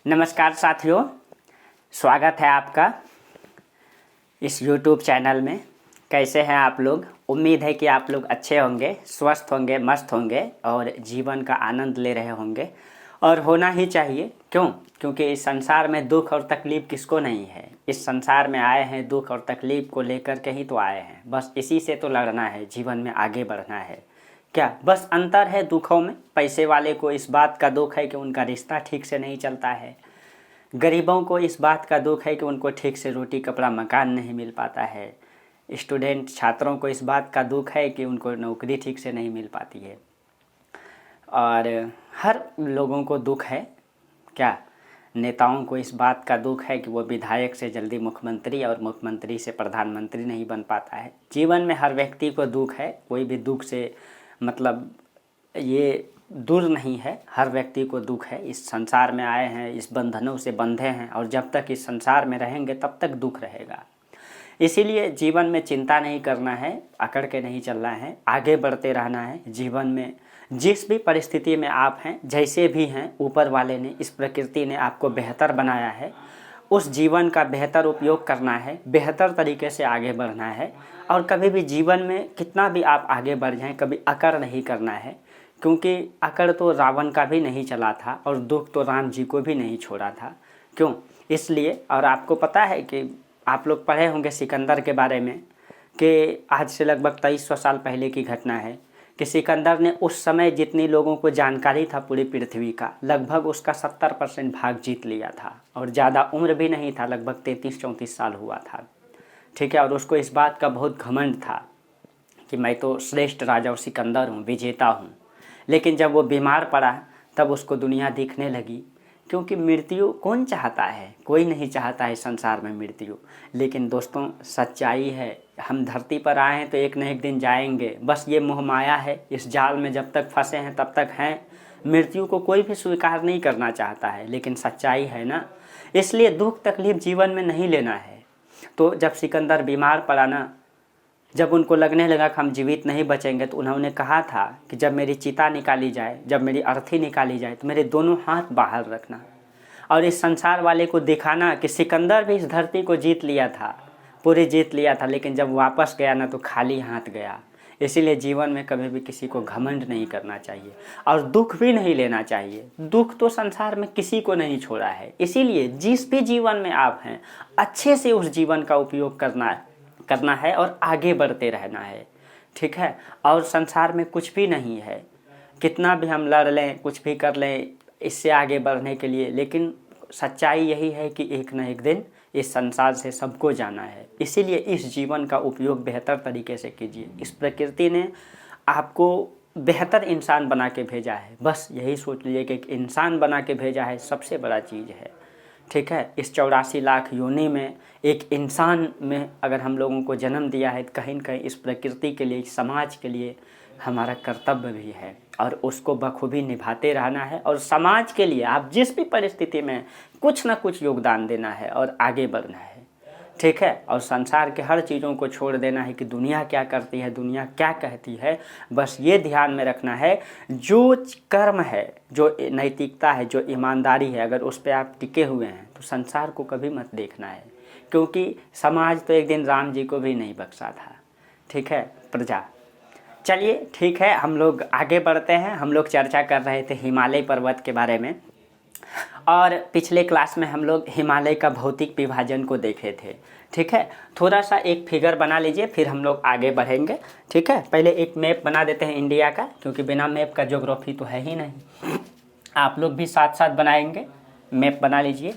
नमस्कार साथियों, स्वागत है आपका इस YouTube चैनल में। कैसे हैं आप लोग? उम्मीद है कि आप लोग अच्छे होंगे, स्वस्थ होंगे, मस्त होंगे और जीवन का आनंद ले रहे होंगे। और होना ही चाहिए। क्यों? क्योंकि इस संसार में दुख और तकलीफ़ किसको नहीं है। इस संसार में आए हैं दुख और तकलीफ़ को लेकर के ही तो आए हैं। बस इसी से तो लड़ना है, जीवन में आगे बढ़ना है। क्या बस अंतर है दुखों में? पैसे वाले को इस बात का दुख है कि उनका रिश्ता ठीक से नहीं चलता है। गरीबों को इस बात का दुख है कि उनको ठीक से रोटी कपड़ा मकान नहीं मिल पाता है। स्टूडेंट छात्रों को इस बात का दुख है कि उनको नौकरी ठीक से नहीं मिल पाती है। और हर लोगों को दुख है। क्या नेताओं को इस बात का दुख है कि वो विधायक से जल्दी मुख्यमंत्री और मुख्यमंत्री से प्रधानमंत्री नहीं बन पाता है। जीवन में हर व्यक्ति को दुख है, कोई भी दुख से मतलब ये दूर नहीं है। हर व्यक्ति को दुख है। इस संसार में आए हैं, इस बंधनों से बंधे हैं और जब तक इस संसार में रहेंगे तब तक दुख रहेगा। इसीलिए जीवन में चिंता नहीं करना है, अकड़ के नहीं चलना है, आगे बढ़ते रहना है। जीवन में जिस भी परिस्थिति में आप हैं, जैसे भी हैं, ऊपर वाले ने, इस प्रकृति ने आपको बेहतर बनाया है। उस जीवन का बेहतर उपयोग करना है, बेहतर तरीके से आगे बढ़ना है। और कभी भी जीवन में कितना भी आप आगे बढ़ जाएं, कभी अकड़ नहीं करना है। क्योंकि अकड़ तो रावण का भी नहीं चला था और दुख तो राम जी को भी नहीं छोड़ा था। क्यों? इसलिए। और आपको पता है कि आप लोग पढ़े होंगे सिकंदर के बारे में कि आज से लगभग 2300 साल पहले की घटना है कि सिकंदर ने उस समय जितनी लोगों को जानकारी था पूरी पृथ्वी का, लगभग उसका 70% भाग जीत लिया था। और ज़्यादा उम्र भी नहीं था, लगभग 33-34 साल हुआ था। ठीक है। और उसको इस बात का बहुत घमंड था कि मैं तो श्रेष्ठ राजा और सिकंदर हूँ, विजेता हूँ। लेकिन जब वो बीमार पड़ा तब उसको दुनिया दिखने लगी। क्योंकि मृत्यु कौन चाहता है? कोई नहीं चाहता है संसार में मृत्यु। लेकिन दोस्तों, सच्चाई है, हम धरती पर आए हैं तो एक न एक दिन जाएंगे। बस ये मोह माया है, इस जाल में जब तक फंसे हैं तब तक हैं। मृत्यु को कोई भी स्वीकार नहीं करना चाहता है, लेकिन सच्चाई है ना। इसलिए दुख तकलीफ जीवन में नहीं लेना है। तो जब सिकंदर बीमार पड़ा ना, जब उनको लगने लगा कि हम जीवित नहीं बचेंगे, तो उन्होंने कहा था कि जब मेरी चिता निकाली जाए, जब मेरी अर्थी निकाली जाए, तो मेरे दोनों हाथ बाहर रखना और इस संसार वाले को दिखाना कि सिकंदर भी इस धरती को जीत लिया था, पूरी जीत लिया था। लेकिन जब वापस गया ना तो खाली हाथ गया। इसीलिए जीवन में कभी भी किसी को घमंड नहीं करना चाहिए और दुख भी नहीं लेना चाहिए। दुख तो संसार में किसी को नहीं छोड़ा है। इसीलिए जिस भी जीवन में आप हैं, अच्छे से उस जीवन का उपयोग करना है और आगे बढ़ते रहना है। ठीक है। और संसार में कुछ भी नहीं है, कितना भी हम लड़ लें, कुछ भी कर लें इससे आगे बढ़ने के लिए, लेकिन सच्चाई यही है कि एक न एक दिन इस संसार से सबको जाना है। इसीलिए इस जीवन का उपयोग बेहतर तरीके से कीजिए। इस प्रकृति ने आपको बेहतर इंसान बना के भेजा है। बस यही सोच लीजिए कि एक इंसान बना के भेजा है, सबसे बड़ा चीज़ है। ठीक है। इस 84 लाख योनि में एक इंसान में अगर हम लोगों को जन्म दिया है, तो कहीं न कहीं इस प्रकृति के लिए, समाज के लिए हमारा कर्तव्य भी है और उसको बखूबी निभाते रहना है। और समाज के लिए आप जिस भी परिस्थिति में कुछ ना कुछ योगदान देना है और आगे बढ़ना है। ठीक है। और संसार के हर चीज़ों को छोड़ देना है कि दुनिया क्या करती है, दुनिया क्या कहती है। बस ये ध्यान में रखना है, जो कर्म है, जो नैतिकता है, जो ईमानदारी है, अगर उस पर आप टिके हुए हैं तो संसार को कभी मत देखना है। क्योंकि समाज तो एक दिन राम जी को भी नहीं बख्शा था। ठीक है। प्रजा। चलिए ठीक है, हम लोग आगे बढ़ते हैं। हम लोग चर्चा कर रहे थे हिमालय पर्वत के बारे में और पिछले क्लास में हम लोग हिमालय का भौतिक विभाजन को देखे थे। ठीक है। थोड़ा सा एक फिगर बना लीजिए, फिर हम लोग आगे बढ़ेंगे। ठीक है। पहले एक मैप बना देते हैं इंडिया का, क्योंकि बिना मैप का ज्योग्राफी तो है ही नहीं। आप लोग भी साथ साथ बनाएंगे। मैप बना लीजिए।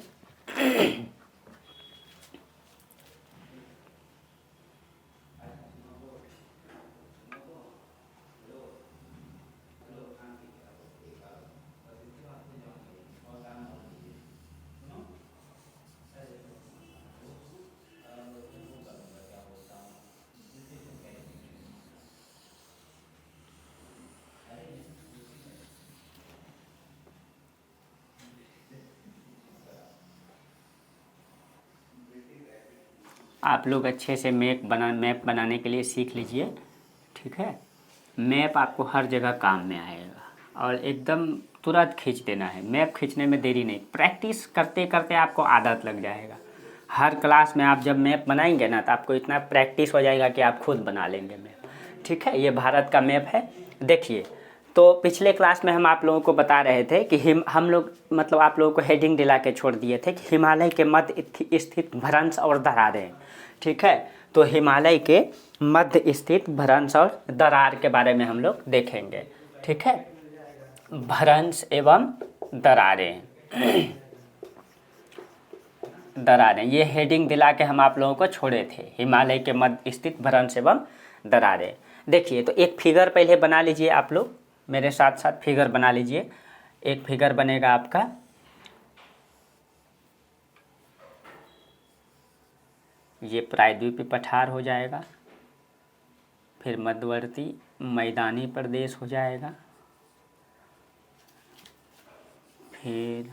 आप लोग अच्छे से मैप बनाने के लिए सीख लीजिए। ठीक है। मैप आपको हर जगह काम में आएगा। और एकदम तुरंत खींच देना है। मैप खींचने में देरी नहीं, प्रैक्टिस करते करते आपको आदत लग जाएगा। हर क्लास में आप जब मैप बनाएंगे ना तो आपको इतना प्रैक्टिस हो जाएगा कि आप खुद बना लेंगे मैप। ठीक है, ये भारत का मैप है। देखिए, तो पिछले क्लास में हम आप लोगों को बता रहे थे कि हम लोग मतलब आप लोगों को हेडिंग दिला के छोड़ दिए थे कि हिमालय के मध्य स्थित भ्रंश और दरारें। ठीक है, तो हिमालय के मध्य स्थित भ्रंश और दरार के बारे में हम लोग देखेंगे। ठीक है, भ्रंश एवं दरारें दरारें, ये हेडिंग दिला के हम आप लोगों को छोड़े थे, हिमालय के मध्य स्थित भ्रंश एवं दरारें। देखिए, तो एक फिगर पहले बना लीजिए, आप लोग मेरे साथ साथ फिगर बना लीजिए। एक फिगर बनेगा आपका, ये प्रायद्वीपीय पठार हो जाएगा, फिर मध्यवर्ती मैदानी प्रदेश हो जाएगा, फिर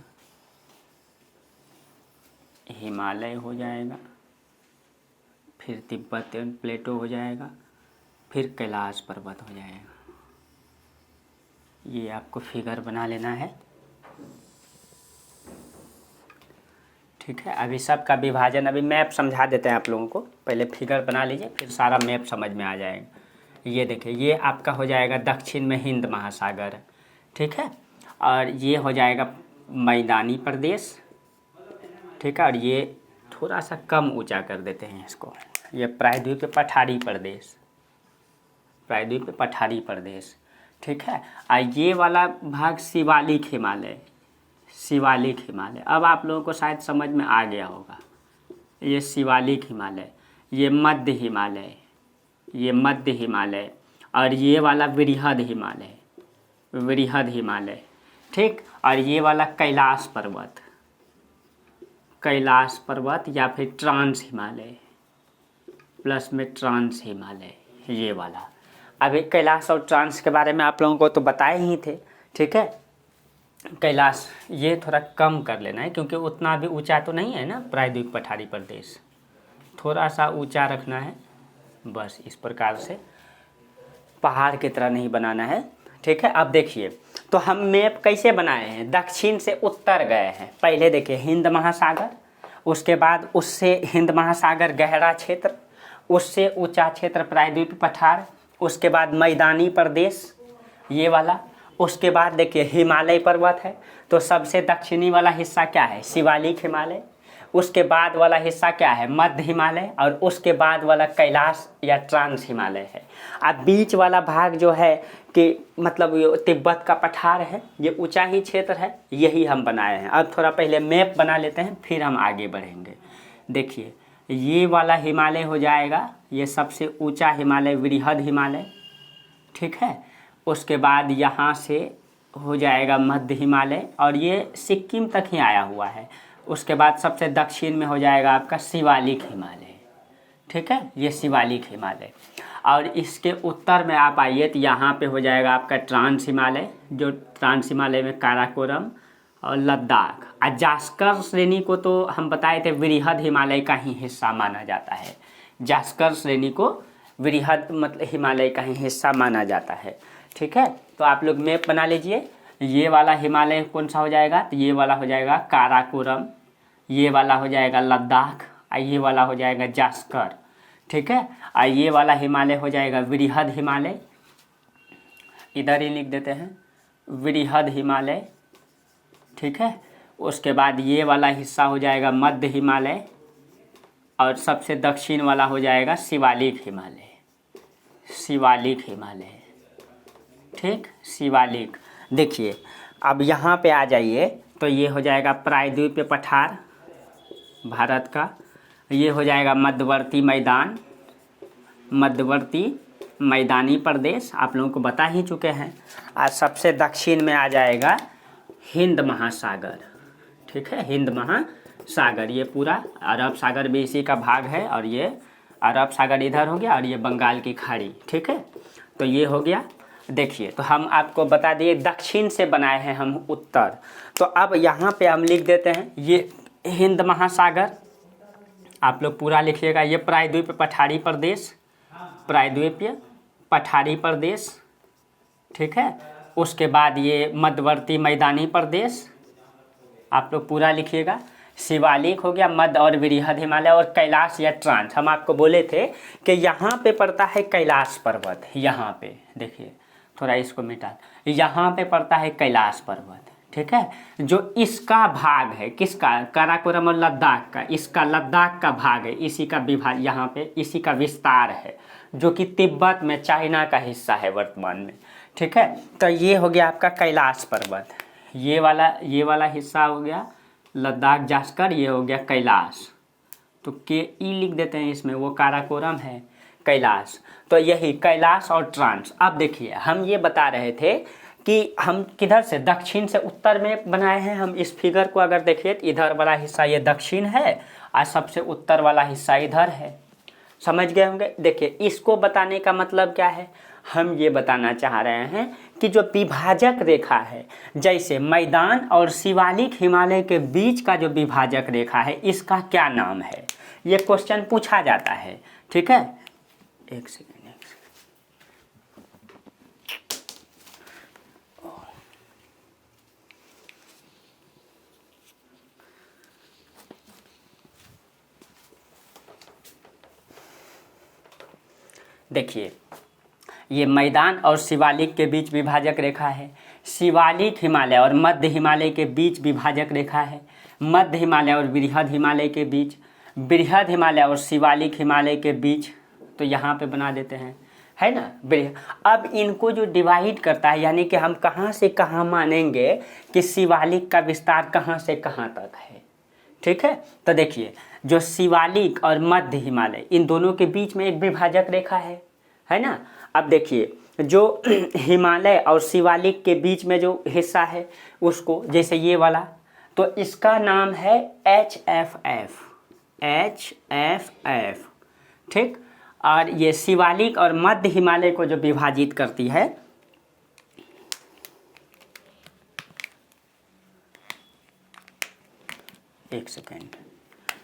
हिमालय हो जाएगा, फिर तिब्बतियन प्लेटो हो जाएगा, फिर कैलाश पर्वत हो जाएगा। ये आपको फिगर बना लेना है। ठीक है, अभी सबका विभाजन, अभी मैप समझा देते हैं आप लोगों को। पहले फिगर बना लीजिए, फिर सारा मैप समझ में आ जाएगा। ये देखिए, ये आपका हो जाएगा दक्षिण में हिंद महासागर। ठीक है, और ये हो जाएगा मैदानी प्रदेश। ठीक है, और ये थोड़ा सा कम ऊंचा कर देते हैं इसको, ये प्रायद्वीपीय पठारी प्रदेश, प्रायद्वीपीय पठारी प्रदेश। ठीक है, और ये वाला भाग शिवालिक हिमालय, शिवालिक हिमालय। अब आप लोगों को शायद समझ में आ गया होगा, ये शिवालिक हिमालय, ये मध्य हिमालय, ये मध्य हिमालय, और ये वाला वृहद हिमालय, वृहद हिमालय। ठीक, और ये वाला कैलाश पर्वत, कैलाश पर्वत या फिर ट्रांस हिमालय, प्लस में ट्रांस हिमालय, ये वाला। अभी कैलाश और ट्रांस के बारे में आप लोगों को तो बताए ही थे। ठीक है, कैलाश ये थोड़ा कम कर लेना है, क्योंकि उतना भी ऊंचा तो नहीं है ना प्रायद्वीपीय पठारी प्रदेश, थोड़ा सा ऊंचा रखना है बस, इस प्रकार से पहाड़ की तरह नहीं बनाना है। ठीक है, अब देखिए, तो हम मैप कैसे बनाए हैं, दक्षिण से उत्तर गए हैं। पहले देखिए हिंद महासागर, उसके बाद उससे हिंद महासागर गहरा क्षेत्र, उससे ऊंचा क्षेत्र प्रायद्वीपीय पठार, उसके बाद मैदानी प्रदेश ये वाला, उसके बाद देखिए हिमालय पर्वत है, तो सबसे दक्षिणी वाला हिस्सा क्या है, शिवालिक हिमालय। उसके बाद वाला हिस्सा क्या है, मध्य हिमालय, और उसके बाद वाला कैलाश या ट्रांस हिमालय है। अब बीच वाला भाग जो है कि मतलब ये तिब्बत का पठार है, ये ऊंचा ही क्षेत्र है, यही हम बनाए हैं। अब थोड़ा पहले मैप बना लेते हैं, फिर हम आगे बढ़ेंगे। देखिए, ये वाला हिमालय हो जाएगा, ये सबसे ऊंचा हिमालय वृहद हिमालय। ठीक है, उसके बाद यहाँ से हो जाएगा मध्य हिमालय, और ये सिक्किम तक ही आया हुआ है। उसके बाद सबसे दक्षिण में हो जाएगा आपका शिवालिक हिमालय। ठीक है, ये शिवालिक हिमालय। और इसके उत्तर में आप आइए तो यहाँ पे हो जाएगा आपका ट्रांस हिमालय, जो ट्रांस हिमालय में काराकोरम और लद्दाख। और जास्कर श्रेणी को तो हम बताए थे वृहद हिमालय का ही हिस्सा माना जाता है, जास्कर श्रेणी को वृहद मतलब हिमालय का ही हिस्सा माना जाता है। ठीक है, तो आप लोग मैप बना लीजिए। ये वाला हिमालय कौन सा हो जाएगा, तो ये वाला हो जाएगा काराकोरम, ये वाला हो जाएगा लद्दाख, और ये वाला हो जाएगा जास्कर। ठीक है, और ये वाला हिमालय हो जाएगा वृहद हिमालय, इधर ही लिख देते हैं वृहद हिमालय। ठीक है, उसके बाद ये वाला हिस्सा हो जाएगा मध्य हिमालय, और सबसे दक्षिण वाला हो जाएगा शिवालिक हिमालय, शिवालिक हिमालय। ठीक, शिवालिक। देखिए, अब यहाँ पे आ जाइए, तो ये हो जाएगा प्रायद्वीपीय पठार भारत का, ये हो जाएगा मध्यवर्ती मैदान, मध्यवर्ती मैदानी प्रदेश, आप लोगों को बता ही चुके हैं। आज सबसे दक्षिण में आ जाएगा हिंद महासागर। ठीक है, हिंद महासागर, ये पूरा अरब सागर भी इसी का भाग है, और ये अरब सागर इधर हो गया, और ये बंगाल की खाड़ी। ठीक है, तो ये हो गया। देखिए, तो हम आपको बता दिए दक्षिण से बनाए हैं हम उत्तर। तो अब यहाँ पे हम लिख देते हैं ये हिंद महासागर, आप लोग पूरा लिखिएगा। ये प्रायद्वीपीय पठारी प्रदेश, प्रायद्वीपीय पठारी प्रदेश। ठीक है, उसके बाद ये मध्यवर्ती मैदानी प्रदेश, आप लोग पूरा लिखिएगा। शिवालिक हो गया, मध्य और वृहद हिमालय, और कैलाश या ट्रांस। हम आपको बोले थे कि यहाँ पे पड़ता है कैलाश पर्वत, यहाँ पे देखिए, थोड़ा इसको मिटा, यहाँ पे पड़ता है कैलाश पर्वत, ठीक है। जो इसका भाग है, किसका, काराकोरम और लद्दाख का, इसका लद्दाख का भाग है, इसी का विभाग, यहाँ पे इसी का विस्तार है, जो कि तिब्बत में चाइना का हिस्सा है वर्तमान में, ठीक है। तो ये हो गया आपका कैलाश पर्वत, ये वाला हिस्सा हो गया लद्दाख जास्कर, ये हो गया कैलाश। तो के ई लिख देते हैं इसमें, वो काराकोरम है, कैलाश। तो यही कैलाश और ट्रांस। अब देखिए, हम ये बता रहे थे कि हम किधर से, दक्षिण से उत्तर में बनाए हैं। हम इस फिगर को अगर देखिए तो इधर वाला हिस्सा ये दक्षिण है और सबसे उत्तर वाला हिस्सा इधर है, समझ गए होंगे। देखिए, इसको बताने का मतलब क्या है, हम ये बताना चाह रहे हैं कि जो विभाजक रेखा है, जैसे मैदान और शिवालिक हिमालय के बीच का जो विभाजक रेखा है, इसका क्या नाम है, ये क्वेश्चन पूछा जाता है, ठीक है। एक सेकेंड, देखिए, ये मैदान और शिवालिक के बीच विभाजक रेखा है, शिवालिक हिमालय और मध्य हिमालय के बीच विभाजक रेखा है, मध्य हिमालय और बृहद हिमालय के बीच, बृहद हिमालय और शिवालिक हिमालय के बीच, तो यहाँ पे बना देते हैं, है ना। अब इनको जो डिवाइड करता है, यानी कि हम कहाँ से कहाँ मानेंगे कि शिवालिक का विस्तार कहाँ से कहाँ तक है, ठीक है। तो देखिए, जो शिवालिक और मध्य हिमालय, इन दोनों के बीच में एक विभाजक रेखा है ना। अब देखिए, जो हिमालय और शिवालिक के बीच में जो हिस्सा है उसको, जैसे ये वाला, तो इसका नाम है HFF, ठीक। और ये शिवालिक और मध्य हिमालय को जो विभाजित करती है, एक सेकेंड,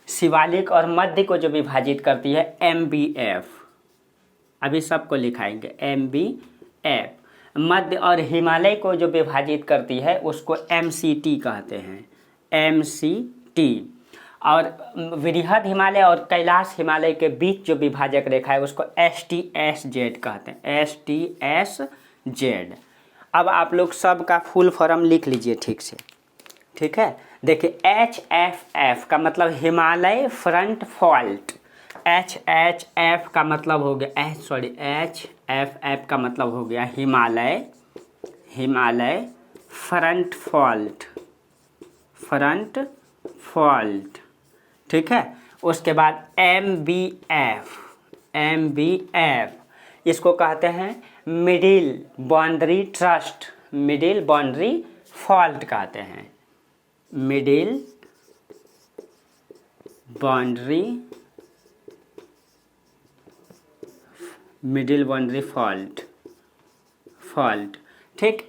शिवालिक और मध्य को जो विभाजित करती है MBF, अभी सबको लिखाएंगे MBF। मध्य और हिमालय को जो विभाजित करती है उसको MCT कहते हैं, MCT। और वृहद हिमालय और कैलाश हिमालय के बीच जो विभाजक रेखा है उसको STSZ कहते हैं, STSZ। अब आप लोग सब का फुल फॉर्म लिख लीजिए ठीक से, ठीक है। देखिए, HFF का मतलब हिमालय फ्रंट फॉल्ट, HFF का मतलब हो गया, HFF का मतलब हो गया हिमालय फ्रंट फॉल्ट, ठीक है। उसके बाद MBF, इसको कहते हैं मिडिल बाउंड्री फॉल्ट कहते हैं, मिडिल बाउंड्री फॉल्ट, ठीक।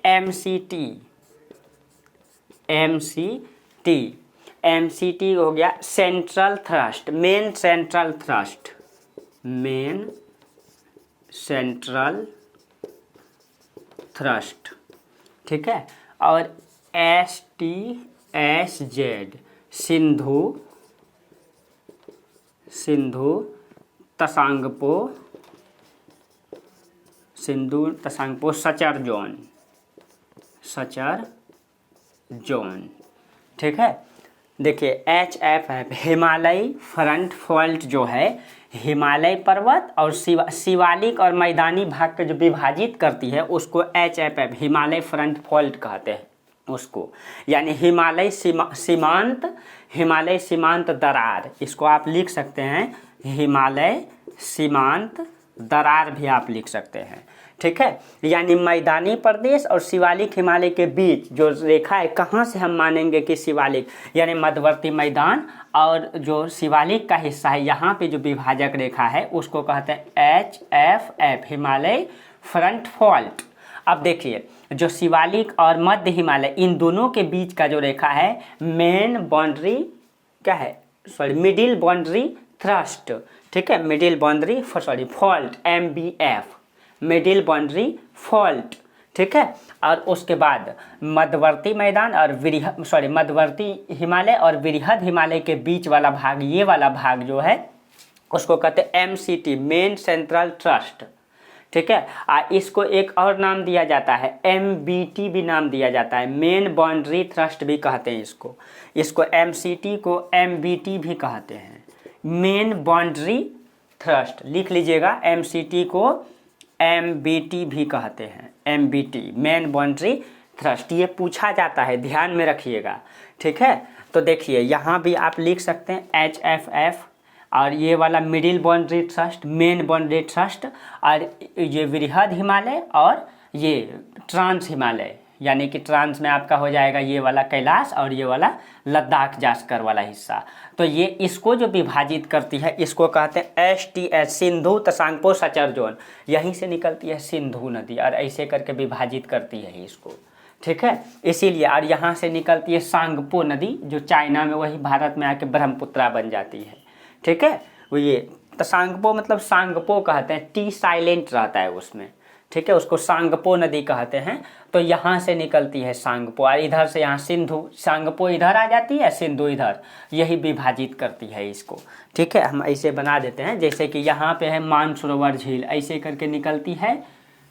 MCT हो गया central thrust, main central thrust, ठीक है। और STSZ Sindhu Tsangpo suture zone, ठीक है। देखिए, HFF हिमालय फ्रंट फॉल्ट जो है, हिमालय पर्वत और शिवालिक और मैदानी भाग को जो विभाजित करती है उसको HFF हिमालय फ्रंट फॉल्ट कहते हैं उसको, यानी हिमालय सीमांत दरार, इसको आप लिख सकते हैं हिमालय सीमांत दरार भी आप लिख सकते हैं, ठीक है। यानी मैदानी प्रदेश और शिवालिक हिमालय के बीच जो रेखा है, कहाँ से हम मानेंगे कि शिवालिक, यानी मध्यवर्ती मैदान और जो शिवालिक का हिस्सा है, यहाँ पे जो विभाजक रेखा है उसको कहते हैं HFF हिमालय फ्रंट फॉल्ट। अब देखिए, जो शिवालिक और मध्य हिमालय, इन दोनों के बीच का जो रेखा है, मिडिल बाउंड्री थ्रस्ट, ठीक है, fault, MBF middle boundary fault, ठीक है। और उसके बाद मध्यवर्ती मैदान और मध्यवर्ती हिमालय और वृहद हिमालय के बीच वाला भाग, ये वाला भाग जो है उसको कहते हैं MCT, मेन सेंट्रल थ्रस्ट, ठीक है। इसको एक और नाम दिया जाता है, MBT भी नाम दिया जाता है, मेन बाउंड्री थ्रस्ट भी कहते हैं इसको MCT को MBT भी कहते हैं, मेन बाउंड्री थ्रस्ट, लिख लीजिएगा, MCT को MBT भी कहते हैं, MBT मेन बाउंड्री थ्रस्ट। ये पूछा जाता है, ध्यान में रखिएगा, ठीक है। तो देखिए यहाँ भी आप लिख सकते हैं HFF, और ये वाला middle boundary thrust, main boundary thrust, और ये वृहद हिमालय और ये ट्रांस हिमालय, यानी कि ट्रांस में आपका हो जाएगा ये वाला कैलाश और ये वाला लद्दाख जास्कर वाला हिस्सा। तो ये इसको जो विभाजित करती है इसको कहते हैं STS, Sindhu Tsangpo suture zone. यहीं से निकलती है सिंधु नदी और ऐसे करके विभाजित करती है इसको, ठीक है। इसीलिए और यहाँ से निकलती है सांगपो नदी, जो चाइना में वही भारत में आके ब्रह्मपुत्रा बन जाती है, ठीक है। वो ये तसांगपो मतलब सांगपो कहते हैं, टी साइलेंट रहता है उसमें, ठीक है, उसको सांगपो नदी कहते हैं। तो यहाँ से निकलती है सांगपो और इधर से यहाँ सिंधु, सांगपो इधर आ जाती है, सिंधु इधर, यही विभाजित करती है इसको, ठीक है। हम ऐसे बना देते हैं, जैसे कि यहाँ पे है मानसरोवर झील, ऐसे करके निकलती है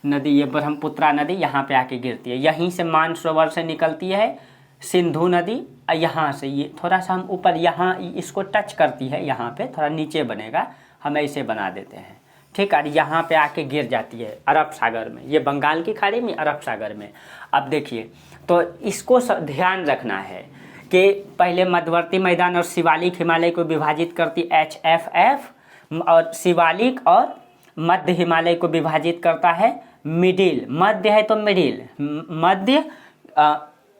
नदी, ये ब्रह्मपुत्रा नदी यहाँ पे आके गिरती है, यहीं से मानसरोवर से निकलती है सिंधु नदी, यहाँ से ये थोड़ा सा हम ऊपर यहाँ इसको टच करती है, यहाँ पे थोड़ा नीचे बनेगा, हम ऐसे बना देते हैं, ठीक है। और यहाँ पे आके गिर जाती है अरब सागर में, ये बंगाल की खाड़ी में, अरब सागर में। अब देखिए, तो इसको ध्यान रखना है कि पहले मध्यवर्ती मैदान और शिवालिक हिमालय को विभाजित करती HFF, और शिवालिक और मध्य हिमालय को विभाजित करता है मिडिल, मध्य है तो मिडिल, मध्य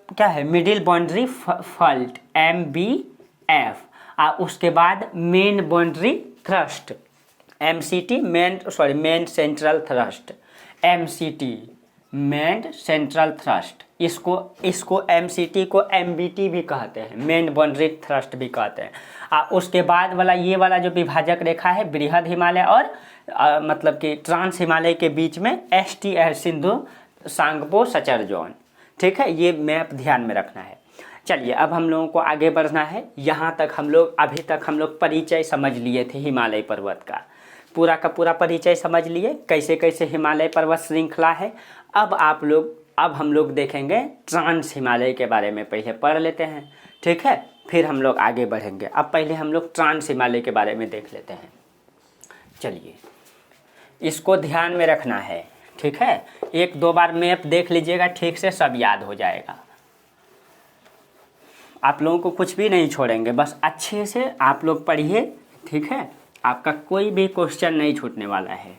क्या है, मिडिल बाउंड्री फॉल्ट MBF, और उसके बाद main boundary thrust MCT, main central thrust MCT, main central thrust. इसको MCT को MBT भी कहते हैं, मेन बाउंड्री थ्रस्ट भी कहते हैं। उसके बाद वाला ये वाला जो विभाजक रेखा है बृहद हिमालय और मतलब कि ट्रांस हिमालय के बीच में STS, Sindhu Tsangpo suture zone, ठीक है। ये मैप ध्यान में रखना है। चलिए अब हम लोगों को आगे बढ़ना है। यहाँ तक अभी तक हम लोग परिचय समझ लिए थे हिमालय पर्वत का, पूरा का पूरा परिचय समझ लिए, कैसे कैसे हिमालय पर्वत श्रृंखला है। अब हम लोग देखेंगे ट्रांस हिमालय के बारे में, पहले पढ़ लेते हैं, ठीक है, फिर हम लोग आगे बढ़ेंगे। अब पहले हम लोग ट्रांस हिमालय के बारे में देख लेते हैं। चलिए, इसको ध्यान में रखना है, ठीक है। 1-2 बार मैप देख लीजिएगा, ठीक से सब याद हो जाएगा। आप लोगों को कुछ भी नहीं छोड़ेंगे, बस अच्छे से आप लोग पढ़िए, ठीक है। आपका कोई भी क्वेश्चन नहीं छूटने वाला है।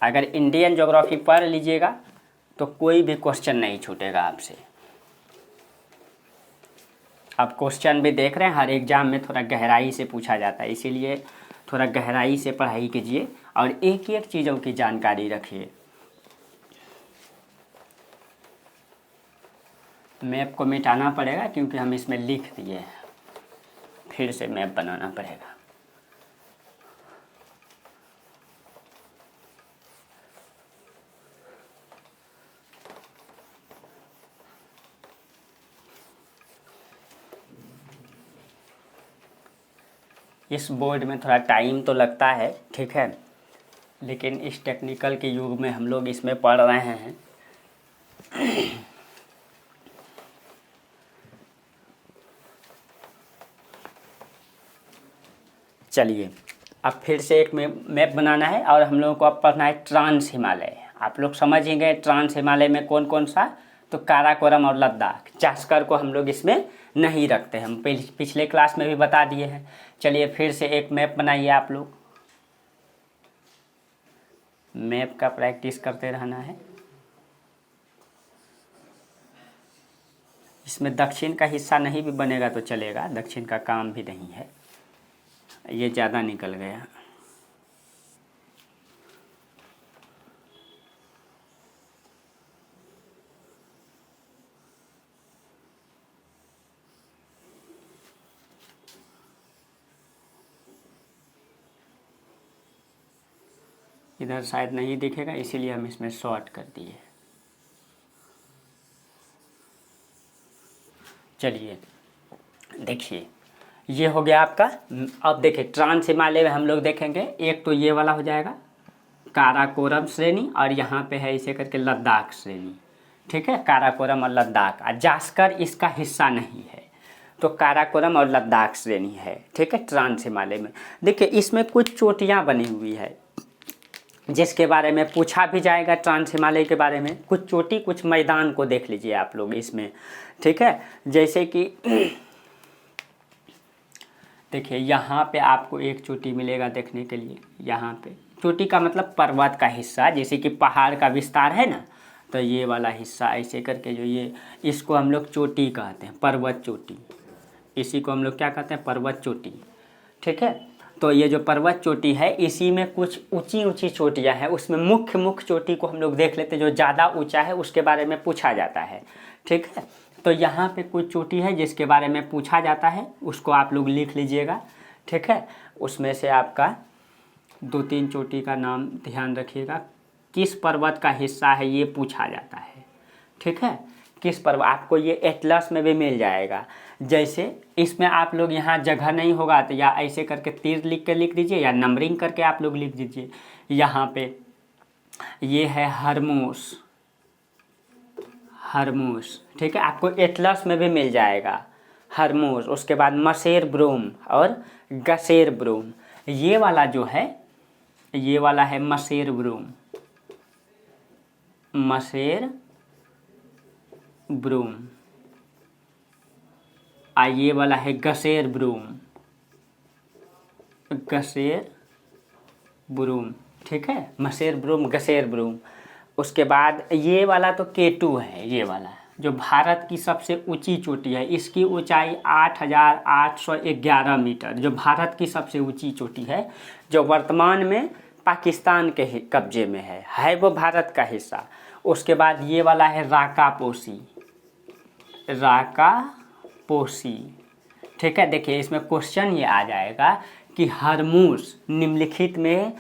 अगर इंडियन ज्योग्राफी पढ़ लीजिएगा तो कोई भी क्वेश्चन नहीं छूटेगा आपसे। आप क्वेश्चन भी देख रहे हैं, हर एग्जाम में थोड़ा गहराई से पूछा जाता है, इसीलिए थोड़ा गहराई से पढ़ाई कीजिए और एक एक चीज़ों की जानकारी रखिए। मैप को मिटाना पड़ेगा क्योंकि हम इसमें लिख दिए, फिर से मैप बनाना पड़ेगा। इस बोर्ड में थोड़ा टाइम तो लगता है, ठीक है, लेकिन इस टेक्निकल के युग में हम लोग इसमें पढ़ रहे हैं। चलिए, अब फिर से एक मैप बनाना है और हम लोगों को अब पढ़ना है ट्रांस हिमालय। आप लोग समझ ही गए ट्रांस हिमालय में कौन कौन सा, तो काराकोरम और लद्दाख। जास्कर को हम लोग इसमें नहीं रखते, हम पिछले क्लास में भी बता दिए हैं। चलिए फिर से एक मैप बनाइए, आप लोग मैप का प्रैक्टिस करते रहना है। इसमें दक्षिण का हिस्सा नहीं भी बनेगा तो चलेगा, दक्षिण का काम भी नहीं है। ये ज़्यादा निकल गया। इधर शायद नहीं दिखेगा, इसीलिए हम इसमें शॉर्ट कर दिए। चलिए देखिए, ये हो गया आपका। अब देखिए ट्रांस हिमालय में हम लोग देखेंगे, एक तो ये वाला हो जाएगा काराकोरम श्रेणी, और यहाँ पे है इसे करके लद्दाख श्रेणी। ठीक है, काराकोरम और लद्दाख, और जास्कर इसका हिस्सा नहीं है, तो काराकोरम और लद्दाख श्रेणी है। ठीक है, ट्रांस हिमालय में देखिए इसमें कुछ चोटियाँ बनी हुई है जिसके बारे में पूछा भी जाएगा। ट्रांस हिमालय के बारे में कुछ चोटी, कुछ मैदान को देख लीजिए आप लोग इसमें। ठीक है, जैसे कि देखिए यहाँ पे आपको एक चोटी मिलेगा देखने के लिए। यहाँ पे चोटी का मतलब पर्वत का हिस्सा, जैसे कि पहाड़ का विस्तार है ना, तो ये वाला हिस्सा ऐसे करके जो ये, इसको हम लोग चोटी कहते हैं, पर्वत चोटी। इसी को हम लोग क्या कहते हैं, पर्वत चोटी। ठीक है, तो ये जो पर्वत चोटी है इसी में कुछ ऊंची ऊंची चोटियाँ हैं, उसमें मुख्य चोटी को हम लोग देख लेते हैं, जो ज़्यादा ऊंचा है उसके बारे में पूछा जाता है। ठीक है, तो यहाँ पे कुछ चोटी है जिसके बारे में पूछा जाता है, उसको आप लोग लिख लीजिएगा। ठीक है, उसमें से आपका 2-3 चोटी का नाम ध्यान रखिएगा, किस पर्वत का हिस्सा है ये पूछा जाता है। ठीक है, किस पर्वत, आपको ये एटलस में भी मिल जाएगा। जैसे इसमें आप लोग यहाँ जगह नहीं होगा तो या ऐसे करके तीर लिख के लिख दीजिए, या नंबरिंग करके आप लोग लिख दीजिए। यहाँ पे ये है हरमोस, हरमोस। ठीक है, आपको एटलस में भी मिल जाएगा हरमोस। उसके बाद मसेर ब्रूम और गसेर ब्रूम, ये वाला जो है, ये वाला है मसेर ब्रूम, मसेर ब्रूम, ये वाला है गसेर ब्रूम, गसेर ब्रूम। ठीक है, मसेर ब्रूम, गसेर ब्रूम। उसके बाद ये वाला तो केटू है, ये वाला जो भारत की सबसे ऊंची चोटी है, इसकी ऊंचाई 8,811 मीटर, जो भारत की सबसे ऊंची चोटी है, जो वर्तमान में पाकिस्तान के कब्जे में है वो भारत का हिस्सा। उसके बाद ये वाला है राकापोसी, राकापोसी। ठीक है, देखिए इसमें क्वेश्चन ये आ जाएगा कि हरमूस निम्नलिखित में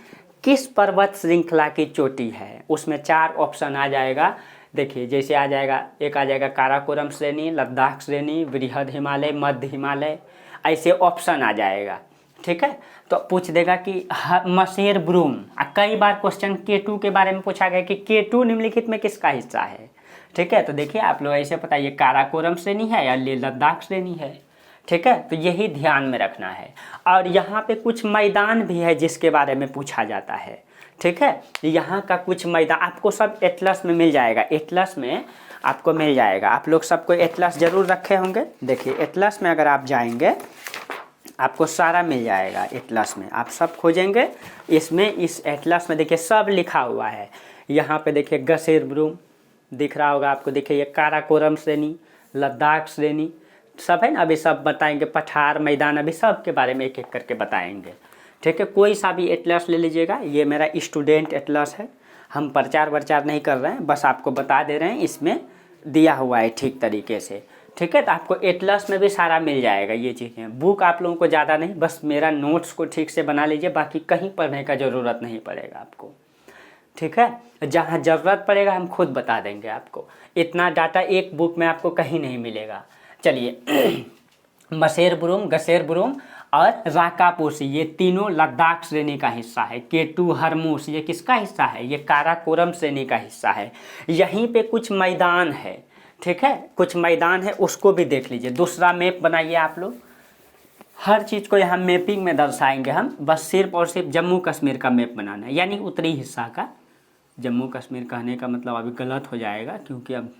किस पर्वत श्रृंखला की चोटी है, उसमें 4 ऑप्शन आ जाएगा। देखिए जैसे आ जाएगा, एक आ जाएगा काराकोरम श्रेणी, लद्दाख श्रेणी, बृहद हिमालय, मध्य हिमालय, ऐसे ऑप्शन आ जाएगा। ठीक है, तो पूछ देगा कि मसेर ब्रूम, कई बार क्वेश्चन केटू के बारे में पूछा गया कि केटू निम्नलिखित में किसका हिस्सा है। ठीक है, तो देखिए आप लोग ऐसे पता, ये काराकोरम श्रेणी है या लद्दाख श्रेणी है। ठीक है, तो यही ध्यान में रखना है। और यहाँ पे कुछ मैदान भी है जिसके बारे में पूछा जाता है। ठीक है, यहाँ का कुछ मैदान आपको सब एटलस में मिल जाएगा, एटलस में आपको मिल जाएगा। आप लोग सबको एटलस जरूर रखे होंगे। देखिए एटलस में अगर आप जाएंगे आपको सारा मिल जाएगा, एटलस में आप सब खोजेंगे, इसमें इस एटलस में देखिए सब लिखा हुआ है। यहाँ पे देखिए गसेर ब्रूम दिख रहा होगा आपको, देखिए ये काराकोरम श्रेणी, लद्दाख श्रेणी सब है ना, अभी सब बताएंगे, पठार मैदान अभी सब के बारे में एक एक करके बताएंगे। ठीक है, कोई सा भी एटलस ले लीजिएगा, ये मेरा स्टूडेंट एटलस है, हम प्रचार वरचार नहीं कर रहे हैं, बस आपको बता दे रहे हैं, इसमें दिया हुआ है ठीक तरीके से। ठीक है, तो आपको एटलस में भी सारा मिल जाएगा ये चीज़ें। बुक आप लोगों को ज़्यादा नहीं, बस मेरा नोट्स को ठीक से बना लीजिए, बाकी कहीं पढ़ने का ज़रूरत नहीं पड़ेगा आपको। ठीक है, जहाँ ज़रूरत पड़ेगा हम खुद बता देंगे आपको, इतना डाटा एक बुक में आपको कहीं नहीं मिलेगा। चलिए मसेर ब्रूम, गसेर ब्रूम और राकापोसी, ये तीनों लद्दाख श्रेणी का हिस्सा है। केटू, हरमूस ये किसका हिस्सा है, ये काराकोरम श्रेणी का हिस्सा है। यहीं पे कुछ मैदान है। ठीक है, कुछ मैदान है, उसको भी देख लीजिए। दूसरा मैप बनाइए आप लोग, हर चीज़ को यहाँ मैपिंग में दर्शाएंगे हम, बस सिर्फ और सिर्फ जम्मू कश्मीर का मैप बनाना है, यानी उत्तरी हिस्सा का। जम्मू कश्मीर कहने का मतलब अभी गलत हो जाएगा, क्योंकि अब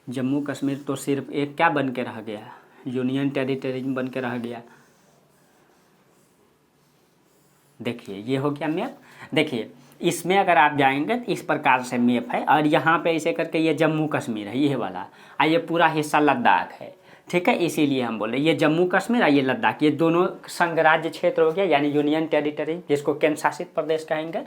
जम्मू कश्मीर तो सिर्फ एक क्या बन के रह गया, यूनियन टेरिटरी बन के रह गया। देखिए ये हो गया मैप। देखिए इसमें अगर आप जाएंगे तो इस प्रकार से मैप है, और यहाँ पे ऐसे करके ये जम्मू कश्मीर है, ये वाला, और ये पूरा हिस्सा लद्दाख है। ठीक है, इसीलिए हम बोले ये जम्मू कश्मीर और ये लद्दाख, ये दोनों संघराज्य क्षेत्र हो गया, यानी यूनियन टेरिटरी, जिसको केंद्र शासित प्रदेश कहेंगे।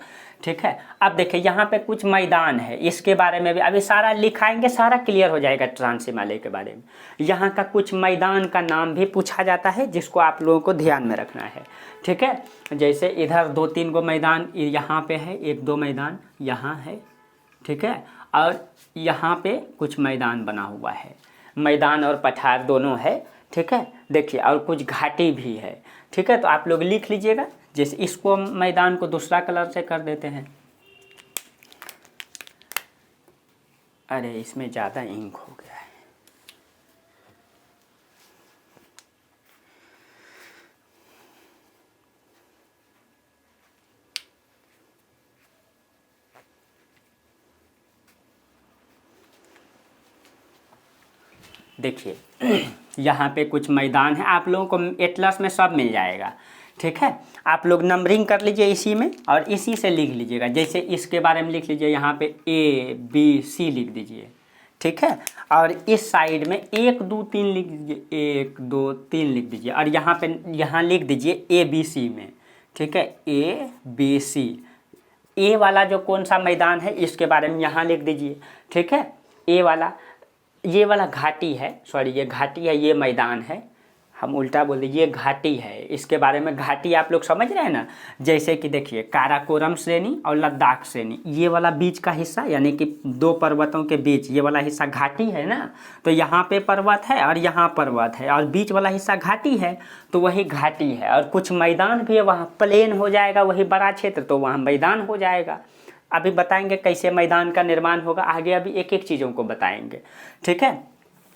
ठीक है, अब देखिए यहाँ पे कुछ मैदान है, इसके बारे में भी अभी सारा लिखाएंगे, सारा क्लियर हो जाएगा ट्रांस हिमालय के बारे में। यहाँ का कुछ मैदान का नाम भी पूछा जाता है, जिसको आप लोगों को ध्यान में रखना है। ठीक है, जैसे इधर 2-3 गो मैदान यहाँ पे है, 1-2 मैदान यहाँ है। ठीक है, और यहाँ पे कुछ मैदान बना हुआ है। मैदान और पठार दोनों है, ठीक है। देखिए और कुछ घाटी भी है, ठीक है। तो आप लोग लिख लीजिएगा। जैसे इसको मैदान को दूसरा कलर से कर देते हैं। अरे इसमें ज़्यादा इंक हो गया है। देखिए यहाँ पे कुछ मैदान है, आप लोगों को एटलस में सब मिल जाएगा, ठीक है। आप लोग नंबरिंग कर लीजिए इसी में और इसी से लिख लीजिएगा। जैसे इसके बारे में लिख लीजिए, यहाँ पे A B C लिख दीजिए, ठीक है। और इस साइड में 1 2 3 लिख दीजिए, 1 2 3 लिख दीजिए। और यहाँ पे यहाँ लिख दीजिए ABC में, ठीक है, ABC। ए वाला जो कौन सा मैदान है इसके बारे में यहाँ लिख दीजिए, ठीक है। ए वाला, ये वाला घाटी है, सॉरी ये घाटी है, ये मैदान है, हम उल्टा बोल दिए, ये घाटी है। इसके बारे में घाटी आप लोग समझ रहे हैं ना। जैसे कि देखिए काराकोरम श्रेणी और लद्दाख श्रेणी, ये वाला बीच का हिस्सा यानी कि दो पर्वतों के बीच ये वाला हिस्सा घाटी है ना। तो यहाँ पे पर्वत है और यहाँ पर्वत है और बीच वाला हिस्सा घाटी है, तो वही घाटी है। और कुछ मैदान भी है, वहाँ प्लेन हो जाएगा वही बड़ा क्षेत्र, तो वहाँ मैदान हो जाएगा। अभी बताएंगे कैसे मैदान का निर्माण होगा, आगे अभी एक एक चीज़ों को बताएंगे, ठीक है।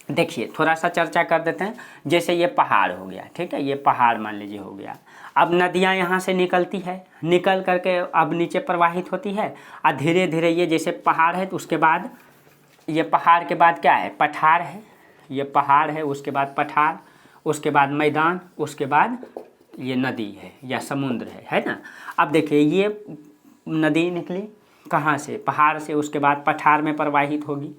देखिए थोड़ा सा चर्चा कर देते हैं। जैसे ये पहाड़ हो गया, ठीक है, ये पहाड़ मान लीजिए हो गया। अब नदियाँ यहाँ से निकलती है, निकल करके अब नीचे प्रवाहित होती है और धीरे धीरे ये जैसे पहाड़ है तो उसके बाद ये पहाड़ के बाद क्या है, पठार है। ये पहाड़ है, उसके बाद पठार, उसके बाद मैदान, उसके बाद ये नदी है या समुद्र है ना। अब देखिए ये नदी निकली कहाँ से, पहाड़ से, उसके बाद पठार में प्रवाहित होगी,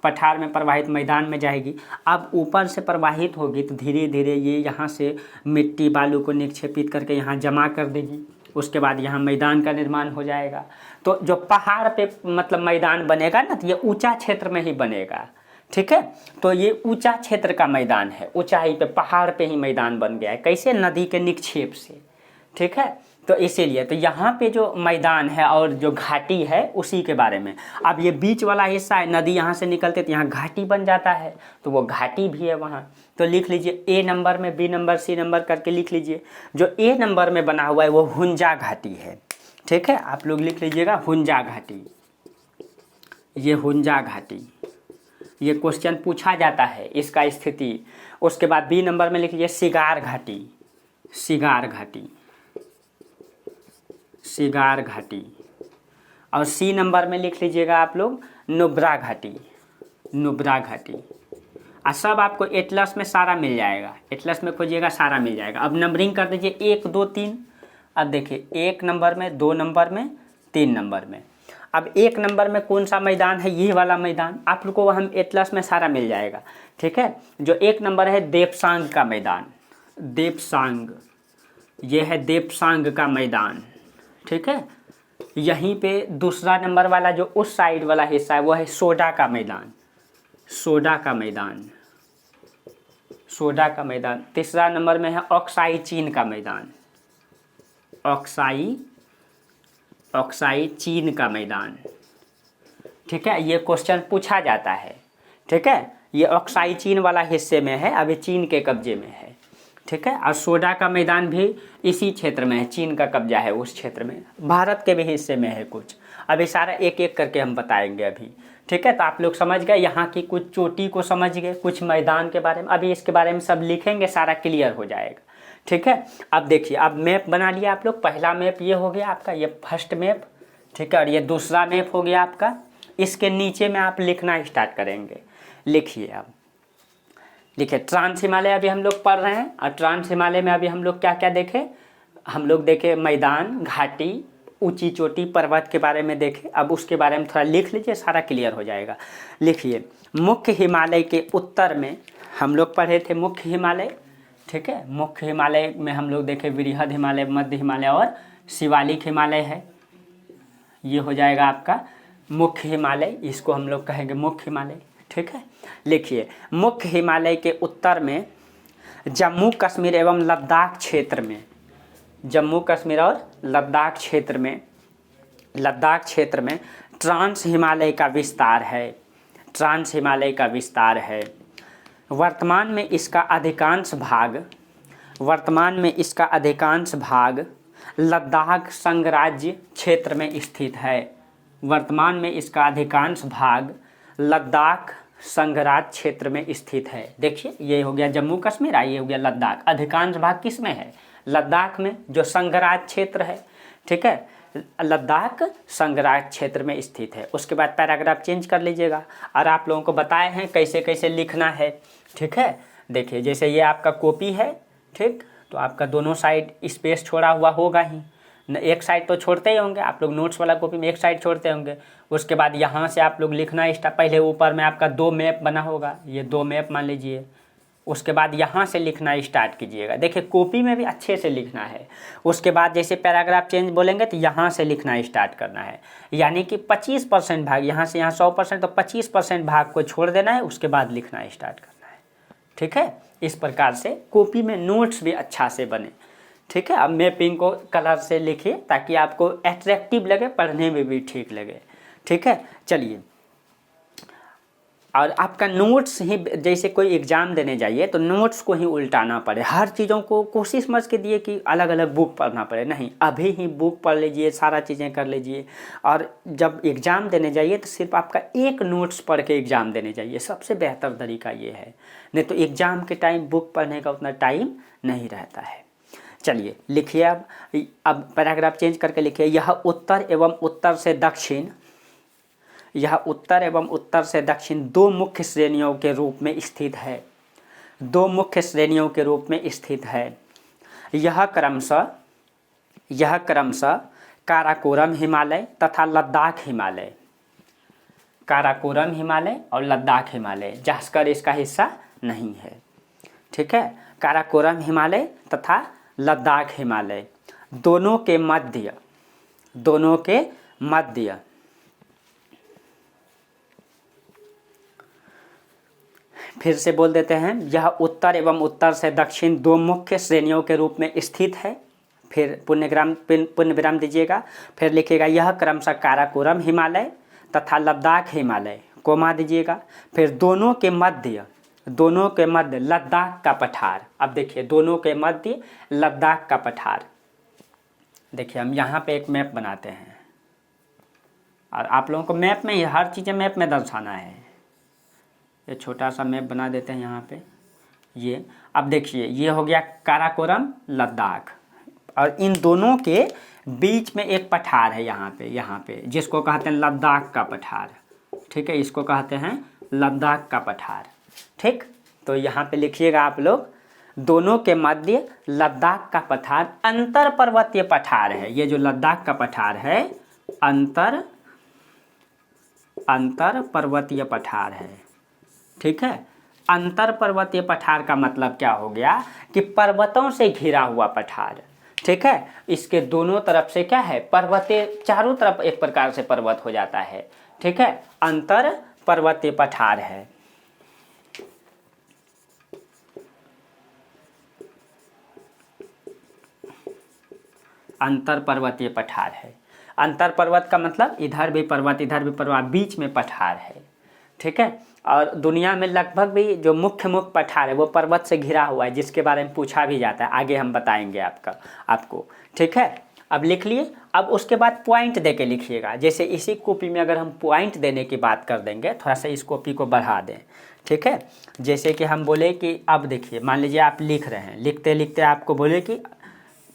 पठार में प्रवाहित मैदान में जाएगी। अब ऊपर से प्रवाहित होगी तो धीरे धीरे ये यहाँ से मिट्टी बालू को निक्षेपित करके यहाँ जमा कर देगी, उसके बाद यहाँ मैदान का निर्माण हो जाएगा। तो जो पहाड़ पे मतलब मैदान बनेगा ना, तो ये ऊंचा क्षेत्र में ही बनेगा, ठीक है। तो ये ऊंचा क्षेत्र का मैदान है, ऊंचाई पे पहाड़ पे ही मैदान बन गया है। कैसे, नदी के निक्षेप से, ठीक है। तो इसीलिए तो यहाँ पे जो मैदान है और जो घाटी है उसी के बारे में। अब ये बीच वाला हिस्सा है, नदी यहाँ से निकलते तो यहाँ घाटी बन जाता है, तो वो घाटी भी है वहाँ। तो लिख लीजिए A नंबर में, B नंबर, C नंबर करके लिख लीजिए। जो A नंबर में बना हुआ है वो हुंजा घाटी है, ठीक है। आप लोग लिख लीजिएगा हुंजा घाटी, ये हुंजा घाटी, ये क्वेश्चन पूछा जाता है इसका स्थिति। उसके बाद B नंबर में लिख लीजिए सिगार घाटी, सिगार घाटी, सिगार घाटी। और C नंबर में लिख लीजिएगा आप लोग नुब्रा घाटी, नुब्रा घाटी। और सब आपको एटलस में सारा मिल जाएगा, एटलस में खोजिएगा सारा मिल जाएगा। अब नंबरिंग कर दीजिए 1 2 3। अब देखिए 1 नंबर में, 2 नंबर में, 3 नंबर में। अब 1 नंबर में कौन सा मैदान है, ये वाला मैदान आप लोग को हम एटलस में सारा मिल जाएगा, ठीक है। जो 1 नंबर है देपसांग का मैदान, देपसांग, ये है देपसांग का मैदान, ठीक है। यहीं पे दूसरा नंबर वाला जो उस साइड वाला हिस्सा है वो है सोडा का मैदान, सोडा का मैदान, सोडा का मैदान। तीसरा नंबर में है ऑक्साई चीन का मैदान, ऑक्साई, ऑक्साई चीन का मैदान, ठीक है। ये क्वेश्चन पूछा जाता है, ठीक है। ये ऑक्साई चीन वाला हिस्से में है, अभी चीन के कब्जे में है, ठीक है। और सोडा का मैदान भी इसी क्षेत्र में है, चीन का कब्जा है उस क्षेत्र में, भारत के भी हिस्से में है कुछ। अभी सारा एक एक करके हम बताएंगे अभी, ठीक है। तो आप लोग समझ गए, यहाँ की कुछ चोटी को समझ गए, कुछ मैदान के बारे में। अभी इसके बारे में सब लिखेंगे, सारा क्लियर हो जाएगा, ठीक है। अब देखिए, अब मैप बना लिया आप लोग। पहला मैप ये हो गया आपका, ये फर्स्ट मैप, ठीक है। और ये दूसरा मैप हो गया आपका। इसके नीचे में आप लिखना स्टार्ट करेंगे। लिखिए, अब देखिए ट्रांस हिमालय अभी हम लोग पढ़ रहे हैं। और ट्रांस हिमालय में अभी हम लोग क्या क्या देखे, हम लोग देखे मैदान, घाटी, ऊंची चोटी, पर्वत के बारे में देखे। अब उसके बारे में थोड़ा लिख लीजिए, सारा क्लियर हो जाएगा। लिखिए, मुख्य हिमालय के उत्तर में हम लोग पढ़े थे मुख्य हिमालय, ठीक है। मुख्य हिमालय में हम लोग देखे वृहद हिमालय, मध्य हिमालय और शिवालिक हिमालय है। ये हो जाएगा आपका मुख्य हिमालय, इसको हम लोग कहेंगे मुख्य हिमालय, ठीक है। लिखिए, मुख्य हिमालय के उत्तर में जम्मू कश्मीर एवं लद्दाख क्षेत्र में, जम्मू कश्मीर और लद्दाख क्षेत्र में, लद्दाख क्षेत्र में ट्रांस हिमालय का विस्तार है, ट्रांस हिमालय का विस्तार है। वर्तमान में इसका अधिकांश भाग लद्दाख संघराज्य क्षेत्र में स्थित है। वर्तमान में इसका अधिकांश भाग लद्दाख संघराज्य क्षेत्र में स्थित है। देखिए ये हो गया जम्मू कश्मीर, ये हो गया लद्दाख। अधिकांश भाग किस में है? लद्दाख में, जो संघराज्य क्षेत्र है। ठीक है, लद्दाख संघराज्य क्षेत्र में स्थित है। उसके बाद पैराग्राफ चेंज कर लीजिएगा। और आप लोगों को बताए हैं कैसे कैसे लिखना है। ठीक है, देखिए जैसे ये आपका कॉपी है, ठीक, तो आपका दोनों साइड स्पेस छोड़ा हुआ होगा ही, एक साइड तो छोड़ते ही होंगे आप लोग, नोट्स वाला कॉपी में एक साइड छोड़ते होंगे। उसके बाद यहाँ से आप लोग लिखना स्टार्ट, पहले ऊपर में आपका 2 मैप बना होगा, ये 2 मैप मान लीजिए। उसके बाद यहाँ से लिखना स्टार्ट कीजिएगा। देखिए कॉपी में भी अच्छे से लिखना है। उसके बाद जैसे पैराग्राफ चेंज बोलेंगे तो यहाँ से लिखना स्टार्ट करना है, यानी कि 25% भाग, यहाँ से यहाँ 100% तो 25% भाग को छोड़ देना है, उसके बाद लिखना स्टार्ट करना है। ठीक है, इस प्रकार से कॉपी में नोट्स भी अच्छा से बने। ठीक है, अब मैपिंग को कलर से लिखिए ताकि आपको अट्रैक्टिव लगे, पढ़ने में भी ठीक लगे। ठीक है, चलिए। और आपका नोट्स ही, जैसे कोई एग्ज़ाम देने जाइए तो नोट्स को ही उल्टाना पड़े, हर चीज़ों को कोशिश मत कीजिए कि अलग अलग बुक पढ़ना पड़े, नहीं, अभी ही बुक पढ़ लीजिए, सारा चीज़ें कर लीजिए। और जब एग्ज़ाम देने जाइए तो सिर्फ आपका एक नोट्स पढ़ के एग्ज़ाम देने जाइए, सबसे बेहतर तरीका ये है। नहीं तो एग्ज़ाम के टाइम बुक पढ़ने का उतना टाइम नहीं रहता है। चलिए लिखिए, अब पैराग्राफ चेंज करके लिखिए। यह उत्तर एवं उत्तर से दक्षिण 2 मुख्य श्रेणियों के रूप में स्थित है। 2 मुख्य श्रेणियों के रूप में स्थित है। यह क्रमशः काराकोरम हिमालय तथा लद्दाख हिमालय, काराकोरम हिमालय और लद्दाख हिमालय, जास्कर इसका हिस्सा नहीं है। ठीक है, काराकोरम हिमालय तथा लद्दाख हिमालय दोनों के मध्य फिर से बोल देते हैं। यह उत्तर एवं उत्तर से दक्षिण 2 मुख्य श्रेणियों के रूप में स्थित है। फिर पुण्य विराम दीजिएगा। फिर लिखिएगा यह क्रमशः काराकोरम हिमालय तथा लद्दाख हिमालय, कोमा दीजिएगा। फिर दोनों के मध्य लद्दाख का पठार। अब देखिए दोनों के मध्य लद्दाख का पठार। देखिए हम यहाँ पे एक मैप बनाते हैं और आप लोगों को मैप में हर चीज़ें मैप में दर्शाना है। ये छोटा सा मैप बना देते हैं यहाँ पे। ये अब देखिए ये हो गया काराकोरम लद्दाख, और इन दोनों के बीच में एक पठार है यहाँ पे जिसको कहते हैं लद्दाख का पठार। ठीक है, इसको कहते हैं लद्दाख का पठार। ठीक, तो यहाँ पे लिखिएगा आप लोग, दोनों के मध्य लद्दाख का पठार अंतर पर्वतीय पठार है। ये जो लद्दाख का पठार है अंतर पर्वतीय पठार है। ठीक है, अंतर पर्वतीय पठार का मतलब क्या हो गया कि पर्वतों से घिरा हुआ पठार। ठीक है, इसके दोनों तरफ से क्या है, पर्वतीय, चारों तरफ एक प्रकार से पर्वत हो जाता है। ठीक है, अंतर पर्वतीय पठार है। अंतर पर्वतीय पठार है। अंतर पर्वत का मतलब इधर भी पर्वत इधर भी पर्वत, बीच में पठार है। ठीक है, और दुनिया में लगभग भी जो मुख्य पठार है वो पर्वत से घिरा हुआ है, जिसके बारे में पूछा भी जाता है, आगे हम बताएंगे आपको। ठीक है, अब लिख लिए। अब उसके बाद पॉइंट दे के लिखिएगा। जैसे इसी कॉपी में अगर हम पॉइंट देने की बात कर देंगे, थोड़ा सा इस कॉपी को बढ़ा दें। ठीक है, जैसे कि हम बोले कि अब देखिए मान लीजिए आप लिख रहे हैं, लिखते लिखते आपको बोले कि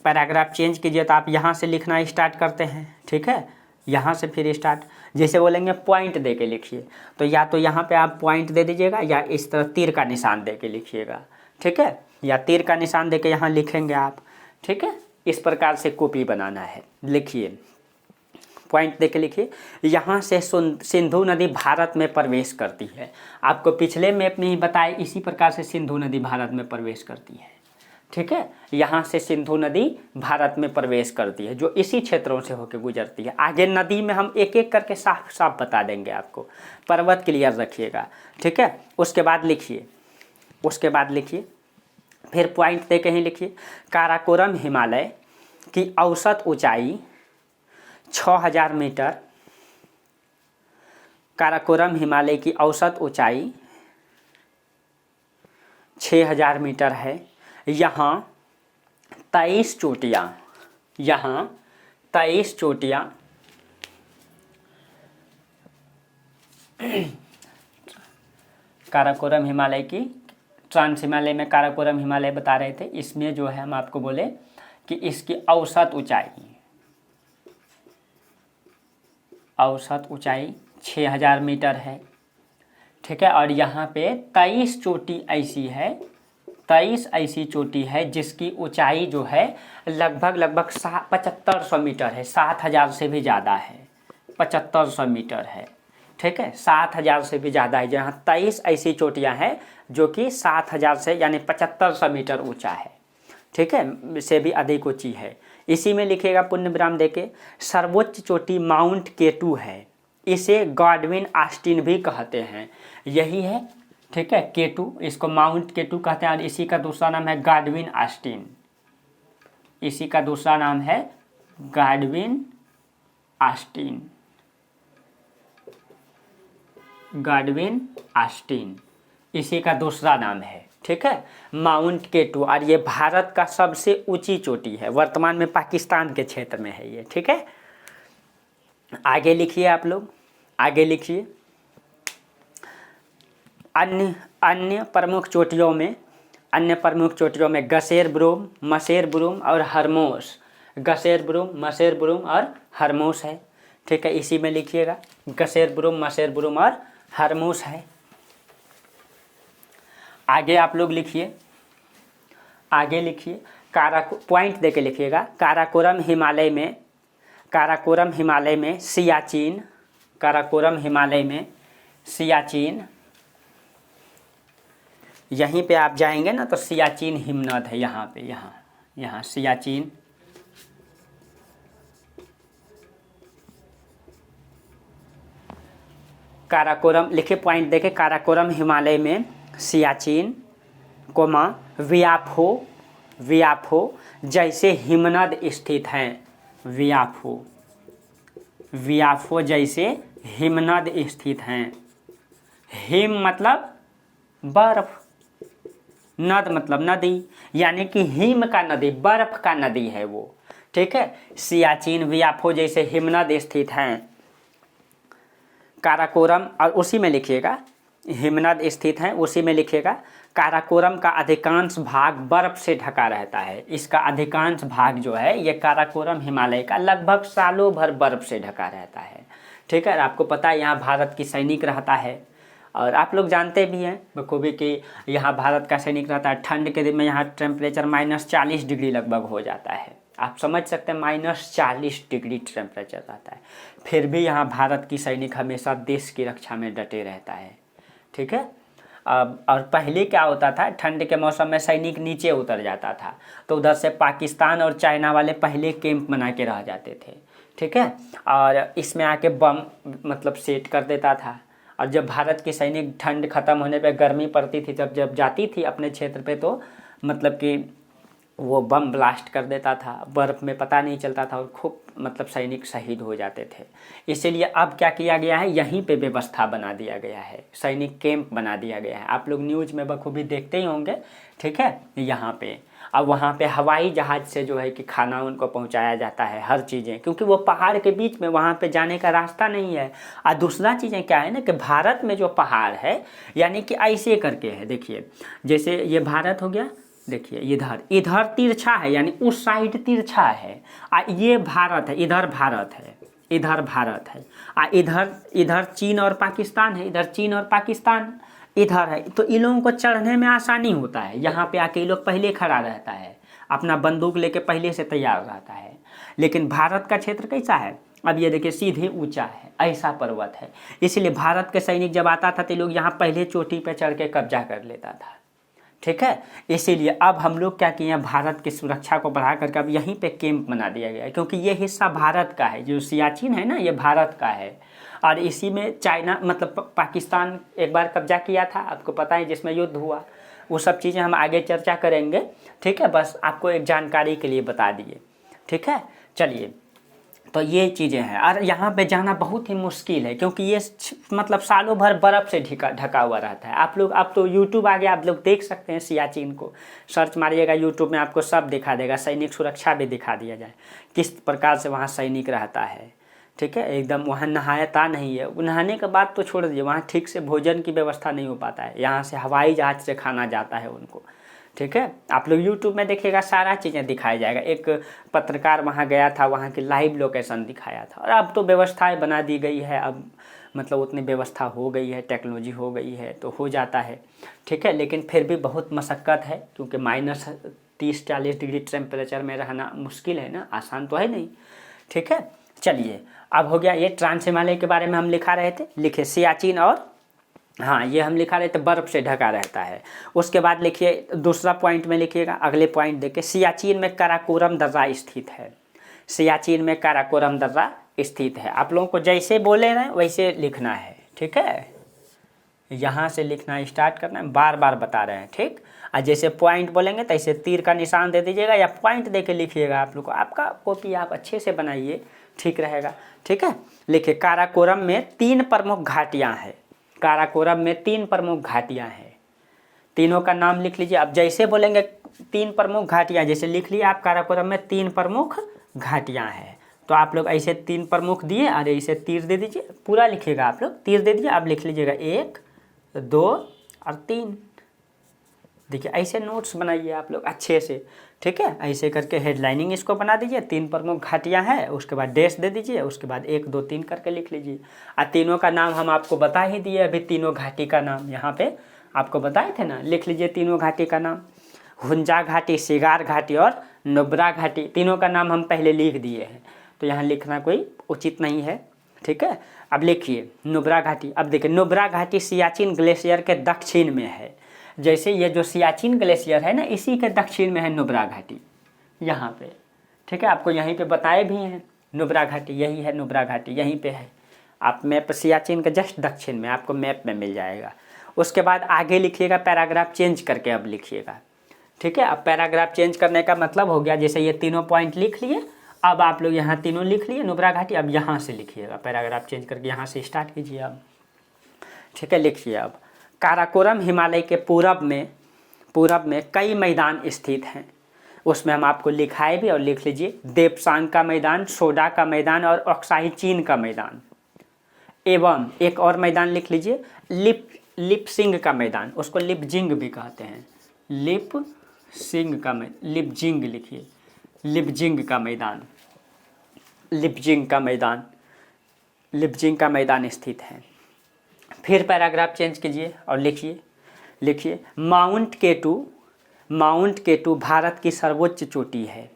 पैराग्राफ चेंज कीजिए, तो आप यहाँ से लिखना स्टार्ट करते हैं। ठीक है, यहाँ से फिर स्टार्ट, जैसे बोलेंगे पॉइंट दे के लिखिए, तो या तो यहाँ पे आप पॉइंट दे दीजिएगा या इस तरह तीर का निशान दे के लिखिएगा। ठीक है, या तीर का निशान दे के यहाँ लिखेंगे आप। ठीक है, इस प्रकार से कॉपी बनाना है। लिखिए, पॉइंट दे के लिखिए। यहाँ से सिंधु नदी भारत में प्रवेश करती है। आपको पिछले मैप में ही बताया, इसी प्रकार से सिंधु नदी भारत में प्रवेश करती है। ठीक है, यहाँ से सिंधु नदी भारत में प्रवेश करती है, जो इसी क्षेत्रों से होकर गुजरती है। आगे नदी में हम एक एक करके साफ साफ बता देंगे आपको। पर्वत क्लियर रखिएगा। ठीक है, उसके बाद लिखिए, फिर पॉइंट दे के ही लिखिए। काराकोरम हिमालय की औसत ऊंचाई 6000 मीटर। काराकोरम हिमालय की औसत ऊंचाई 6000 मीटर है। यहाँ 23 चोटियाँ, यहाँ 23 चोटियाँ काराकोरम हिमालय की, ट्रांस हिमालय में काराकोरम हिमालय बता रहे थे। इसमें जो है हम आपको बोले कि इसकी औसत ऊंचाई 6000 मीटर है, ठीक है। और यहाँ पे 23 चोटी ऐसी है, 23 ऐसी चोटी है जिसकी ऊंचाई जो है लगभग 7500 मीटर है, 7000 से भी ज़्यादा है, 7500 मीटर है, ठीक है। 7000 से भी ज़्यादा है, जहाँ 23 ऐसी चोटियाँ हैं जो कि 7000 से यानी 7500 मीटर ऊंचा है, ठीक है, से भी अधिक ऊंची है। इसी में लिखिएगा पूर्ण विराम देके, सर्वोच्च चोटी माउंट केटू है, इसे गॉडविन ऑस्टिन भी कहते हैं, यही है, ठीक है। केटू, इसको माउंट केटू कहते हैं और इसी का दूसरा नाम है गॉडविन ऑस्टिन, इसी का दूसरा नाम है गॉडविन ऑस्टिन, गॉडविन ऑस्टिन इसी का दूसरा नाम है, ठीक है, माउंट केटू। और ये भारत का सबसे ऊंची चोटी है, वर्तमान में पाकिस्तान के क्षेत्र में है ये, ठीक है। आगे लिखिए आप लोग, आगे लिखिए। अन्य प्रमुख चोटियों में गसेर ब्रूम, मसेर ब्रूम और हरमोस, गसेर ब्रूम, मसेर ब्रूम और हरमोस है, ठीक है। इसी में लिखिएगा गसेर ब्रूम, मसेर ब्रूम और हरमोस है। आगे आप लोग लिखिए, आगे लिखिए, पॉइंट देके लिखिएगा। काराकोरम हिमालय में सियाचिन, काराकोरम हिमालय में सियाचिन, यहीं पे आप जाएंगे ना तो सियाचिन हिमनद है, यहाँ पे, यहाँ सियाचिन, काराकोरम लिखे, पॉइंट देखे, काराकोरम हिमालय में सियाचिन, वियाफो जैसे हिमनद स्थित हैं, वियाफो जैसे हिमनद स्थित हैं। हिम मतलब बर्फ, नद मतलब नदी, यानी कि हिम का नदी, बर्फ का नदी है वो, ठीक है। सियाचिन, वियाफो जैसे हिमनद स्थित हैं काराकोरम, और उसी में लिखिएगा हिमनद स्थित हैं, उसी में लिखिएगा काराकोरम का अधिकांश भाग बर्फ से ढका रहता है। इसका अधिकांश भाग जो है ये काराकोरम हिमालय का लगभग सालों भर बर्फ से ढका रहता है, ठीक है। आपको पता है यहाँ भारत की सैनिक रहता है, और आप लोग जानते भी हैं बखूबी कि यहाँ भारत का सैनिक रहता है। ठंड के दिन में यहाँ टेम्परेचर -40 डिग्री लगभग हो जाता है, आप समझ सकते हैं, -40 डिग्री टेम्परेचर रहता है, फिर भी यहाँ भारत की सैनिक हमेशा देश की रक्षा में डटे रहता है, ठीक है। और पहले क्या होता था, ठंड के मौसम में सैनिक नीचे उतर जाता था तो उधर से पाकिस्तान और चाइना वाले पहले कैंप बना के रह जाते थे, ठीक है, और इसमें आके बम मतलब सेट कर देता था। और जब भारत की सैनिक ठंड खत्म होने पे, गर्मी पड़ती थी, जब जाती थी अपने क्षेत्र पे, तो मतलब कि वो बम ब्लास्ट कर देता था, बर्फ़ में पता नहीं चलता था और खूब मतलब सैनिक शहीद हो जाते थे। इसीलिए अब क्या किया गया है, यहीं पे व्यवस्था बना दिया गया है, सैनिक कैंप बना दिया गया है, आप लोग न्यूज़ में बखूबी देखते ही होंगे, ठीक है, यहाँ पे। अब वहाँ पे हवाई जहाज़ से जो है कि खाना उनको पहुँचाया जाता है, हर चीज़ें, क्योंकि वो पहाड़ के बीच में, वहाँ पे जाने का रास्ता नहीं है। और दूसरा चीज़ें क्या है ना कि भारत में जो पहाड़ है यानी कि ऐसे करके है, देखिए जैसे ये भारत हो गया, देखिए इधर तिरछा है, यानी उस साइड तिरछा है, और ये भारत है, इधर भारत है, इधर भारत है, और इधर चीन और पाकिस्तान है, इधर चीन और पाकिस्तान इधर है। तो इन लोगों को चढ़ने में आसानी होता है, यहाँ पे आके ये लोग पहले खड़ा रहता है, अपना बंदूक लेके पहले से तैयार रहता है। लेकिन भारत का क्षेत्र कैसा है, अब ये देखिए सीधे ऊंचा है, ऐसा पर्वत है, इसलिए भारत के सैनिक जब आता था तो लोग यहाँ पहले चोटी पे चढ़ के कब्जा कर लेता था, ठीक है। इसीलिए अब हम लोग क्या किए हैं, भारत की सुरक्षा को बढ़ा करके अब यहीं पे कैंप बना दिया गया है, क्योंकि ये हिस्सा भारत का है, जो सियाचिन है ना, ये भारत का है। और इसी में चाइना मतलब पाकिस्तान एक बार कब्जा किया था, आपको पता है, जिसमें युद्ध हुआ। वो सब चीज़ें हम आगे चर्चा करेंगे, ठीक है, बस आपको एक जानकारी के लिए बता दिए, ठीक है। चलिए, तो ये चीज़ें हैं। और यहाँ पे जाना बहुत ही मुश्किल है, क्योंकि ये मतलब सालों भर बर्फ़ से ढका हुआ रहता है। आप लोग, अब तो यूट्यूब आ गया, आप लोग देख सकते हैं सियाचिन को, सर्च मारिएगा यूट्यूब में, आपको सब दिखा देगा, सैनिक सुरक्षा भी दिखा दिया जाए किस प्रकार से वहाँ सैनिक रहता है। ठीक है, एकदम वहाँ नहाता नहीं है, नहाने के बाद तो छोड़ दीजिए, वहाँ ठीक से भोजन की व्यवस्था नहीं हो पाता है, यहाँ से हवाई जहाज से खाना जाता है उनको। ठीक है, आप लोग यूट्यूब में देखिएगा, सारा चीज़ें दिखाया जाएगा। एक पत्रकार वहाँ गया था, वहाँ की लाइव लोकेशन दिखाया था। और अब तो व्यवस्थाएं बना दी गई है, अब मतलब उतनी व्यवस्था हो गई है, टेक्नोलॉजी हो गई है, तो हो जाता है। ठीक है, लेकिन फिर भी बहुत मशक्क़त है, क्योंकि -30-40 डिग्री टेम्परेचर में रहना मुश्किल है ना, आसान तो है नहीं। ठीक है, चलिए, अब हो गया ये ट्रांस हिमालय के बारे में हम लिखा रहे थे, लिखे सियाचिन, और हाँ ये हम लिखा रहे थे बर्फ़ से ढका रहता है। उसके बाद लिखिए दूसरा पॉइंट में लिखिएगा, अगले पॉइंट देखिए, सियाचिन में काराकोरम दर्रा स्थित है। सियाचिन में काराकोरम दर्रा स्थित है। आप लोगों को जैसे बोले ना वैसे लिखना है। ठीक है, यहाँ से लिखना स्टार्ट करना है, बार बार बता रहे हैं। ठीक, और जैसे पॉइंट बोलेंगे तो ऐसे तीर का निशान दे दीजिएगा या पॉइंट दे के लिखिएगा। आप लोग को, आपका कॉपी आप अच्छे से बनाइए, ठीक रहेगा। ठीक है, लिखिए, काराकोरम में 3 प्रमुख घाटियाँ हैं। काराकोरम में 3 प्रमुख घाटियाँ हैं, तीनों का नाम लिख लीजिए। अब जैसे बोलेंगे 3 प्रमुख घाटियाँ, जैसे लिख लिए आप, काराकोरम में 3 प्रमुख घाटियाँ हैं, तो आप लोग ऐसे 3 प्रमुख दिए और ऐसे तीर दे दीजिए, पूरा लिखिएगा आप लोग, तीर दे दीजिए, आप लिख लीजिएगा 1, 2 और 3। देखिए ऐसे नोट्स बनाइए आप लोग अच्छे से। ठीक है, ऐसे करके हेडलाइनिंग इसको बना दीजिए, 3 प्रमुख घाटियाँ हैं, उसके बाद डैश दे दीजिए, उसके बाद 1, 2, 3 करके लिख लीजिए। और तीनों का नाम हम आपको बता ही दिए अभी, तीनों घाटी का नाम यहाँ पे आपको बताए थे ना, लिख लीजिए तीनों घाटी का नाम, हुंजा घाटी, सिगार घाटी और नुब्रा घाटी। तीनों का नाम हम पहले लिख दिए हैं, तो यहाँ लिखना कोई उचित नहीं है। ठीक है, अब लिखिए नुब्रा घाटी। अब देखिए, नुब्रा घाटी सियाचिन ग्लेशियर के दक्षिण में है। जैसे ये जो सियाचिन ग्लेशियर है ना, इसी के दक्षिण में है नुब्रा घाटी, यहाँ पे। ठीक है, आपको यहीं पे बताए भी हैं, नुब्रा घाटी यही है, नुब्रा घाटी यहीं पे है। आप मैप सियाचिन के जस्ट दक्षिण में, आपको मैप में मिल जाएगा। उसके बाद आगे लिखिएगा, पैराग्राफ चेंज करके अब लिखिएगा। ठीक है, अब पैराग्राफ चेंज करने का मतलब हो गया, जैसे ये तीनों पॉइंट लिख लिए, अब आप लोग यहाँ तीनों लिख लिए नुब्रा घाटी, अब यहाँ से लिखिएगा, पैराग्राफ चेंज करके यहाँ से स्टार्ट कीजिए अब। ठीक है, लिखिए अब, काराकोरम हिमालय के पूरब में कई मैदान स्थित हैं। उसमें हम आपको लिखाए भी, और लिख लीजिए, देपसांग का मैदान, सोडा का मैदान और ऑक्साई चीन का मैदान। एवं एक और मैदान लिख लीजिए, लिपसिंग का मैदान, उसको लिपजिंग भी कहते हैं, लिपसिंग का लिपजिंग लिखिए, लिपजिंग का मैदान, लिपजिंग का मैदान स्थित है। फिर पैराग्राफ चेंज कीजिए और लिखिए, माउंट केटू भारत की सर्वोच्च चोटी है।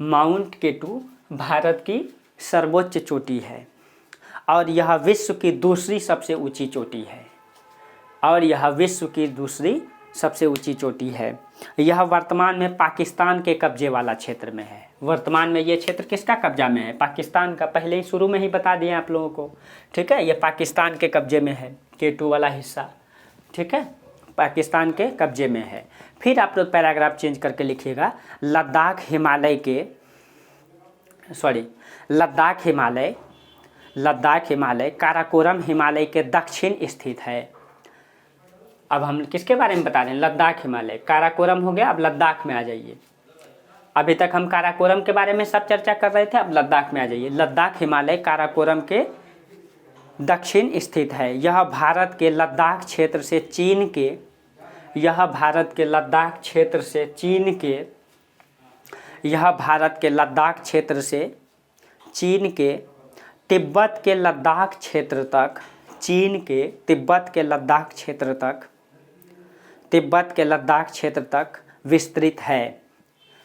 माउंट केटू भारत की सर्वोच्च चोटी है, और यह विश्व की दूसरी सबसे ऊंची चोटी है। यह वर्तमान में पाकिस्तान के कब्जे वाला क्षेत्र में है। वर्तमान में ये क्षेत्र किसका कब्जा में है? पाकिस्तान का। पहले ही शुरू में ही बता दिए आप लोगों को। ठीक है, ये पाकिस्तान के कब्जे में है, केटू वाला हिस्सा। ठीक है, पाकिस्तान के कब्जे में है। फिर आप लोग पैराग्राफ चेंज करके लिखिएगा, लद्दाख हिमालय काराकोरम हिमालय के दक्षिण स्थित है। अब हम किसके बारे में बता रहे हैं? लद्दाख हिमालय। काराकोरम हो गया, अब लद्दाख में आ जाइए। अभी तक हम काराकोरम के बारे में सब चर्चा कर रहे थे, अब लद्दाख में आ जाइए। लद्दाख हिमालय काराकोरम के दक्षिण स्थित है। यह भारत के लद्दाख क्षेत्र से चीन के तिब्बत के लद्दाख क्षेत्र तक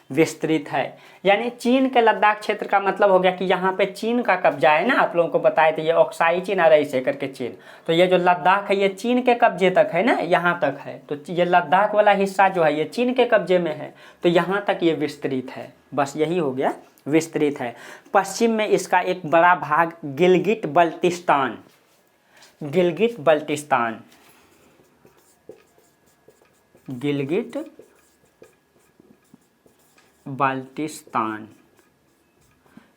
विस्तृत है। यानी चीन के लद्दाख क्षेत्र का मतलब हो गया कि यहाँ पे चीन का कब्जा है ना। आप लोगों को बताए थे ये ऑक्साई चीन और ऐसे करके चीन, तो ये जो लद्दाख है ये चीन के कब्जे तक है ना, यहाँ तक है। तो ये लद्दाख वाला हिस्सा जो है ये चीन के कब्जे में है, तो यहाँ तक ये विस्तृत है। बस यही हो गया, विस्तृत है। पश्चिम में इसका एक बड़ा भाग गिलगिट बाल्टिस्तान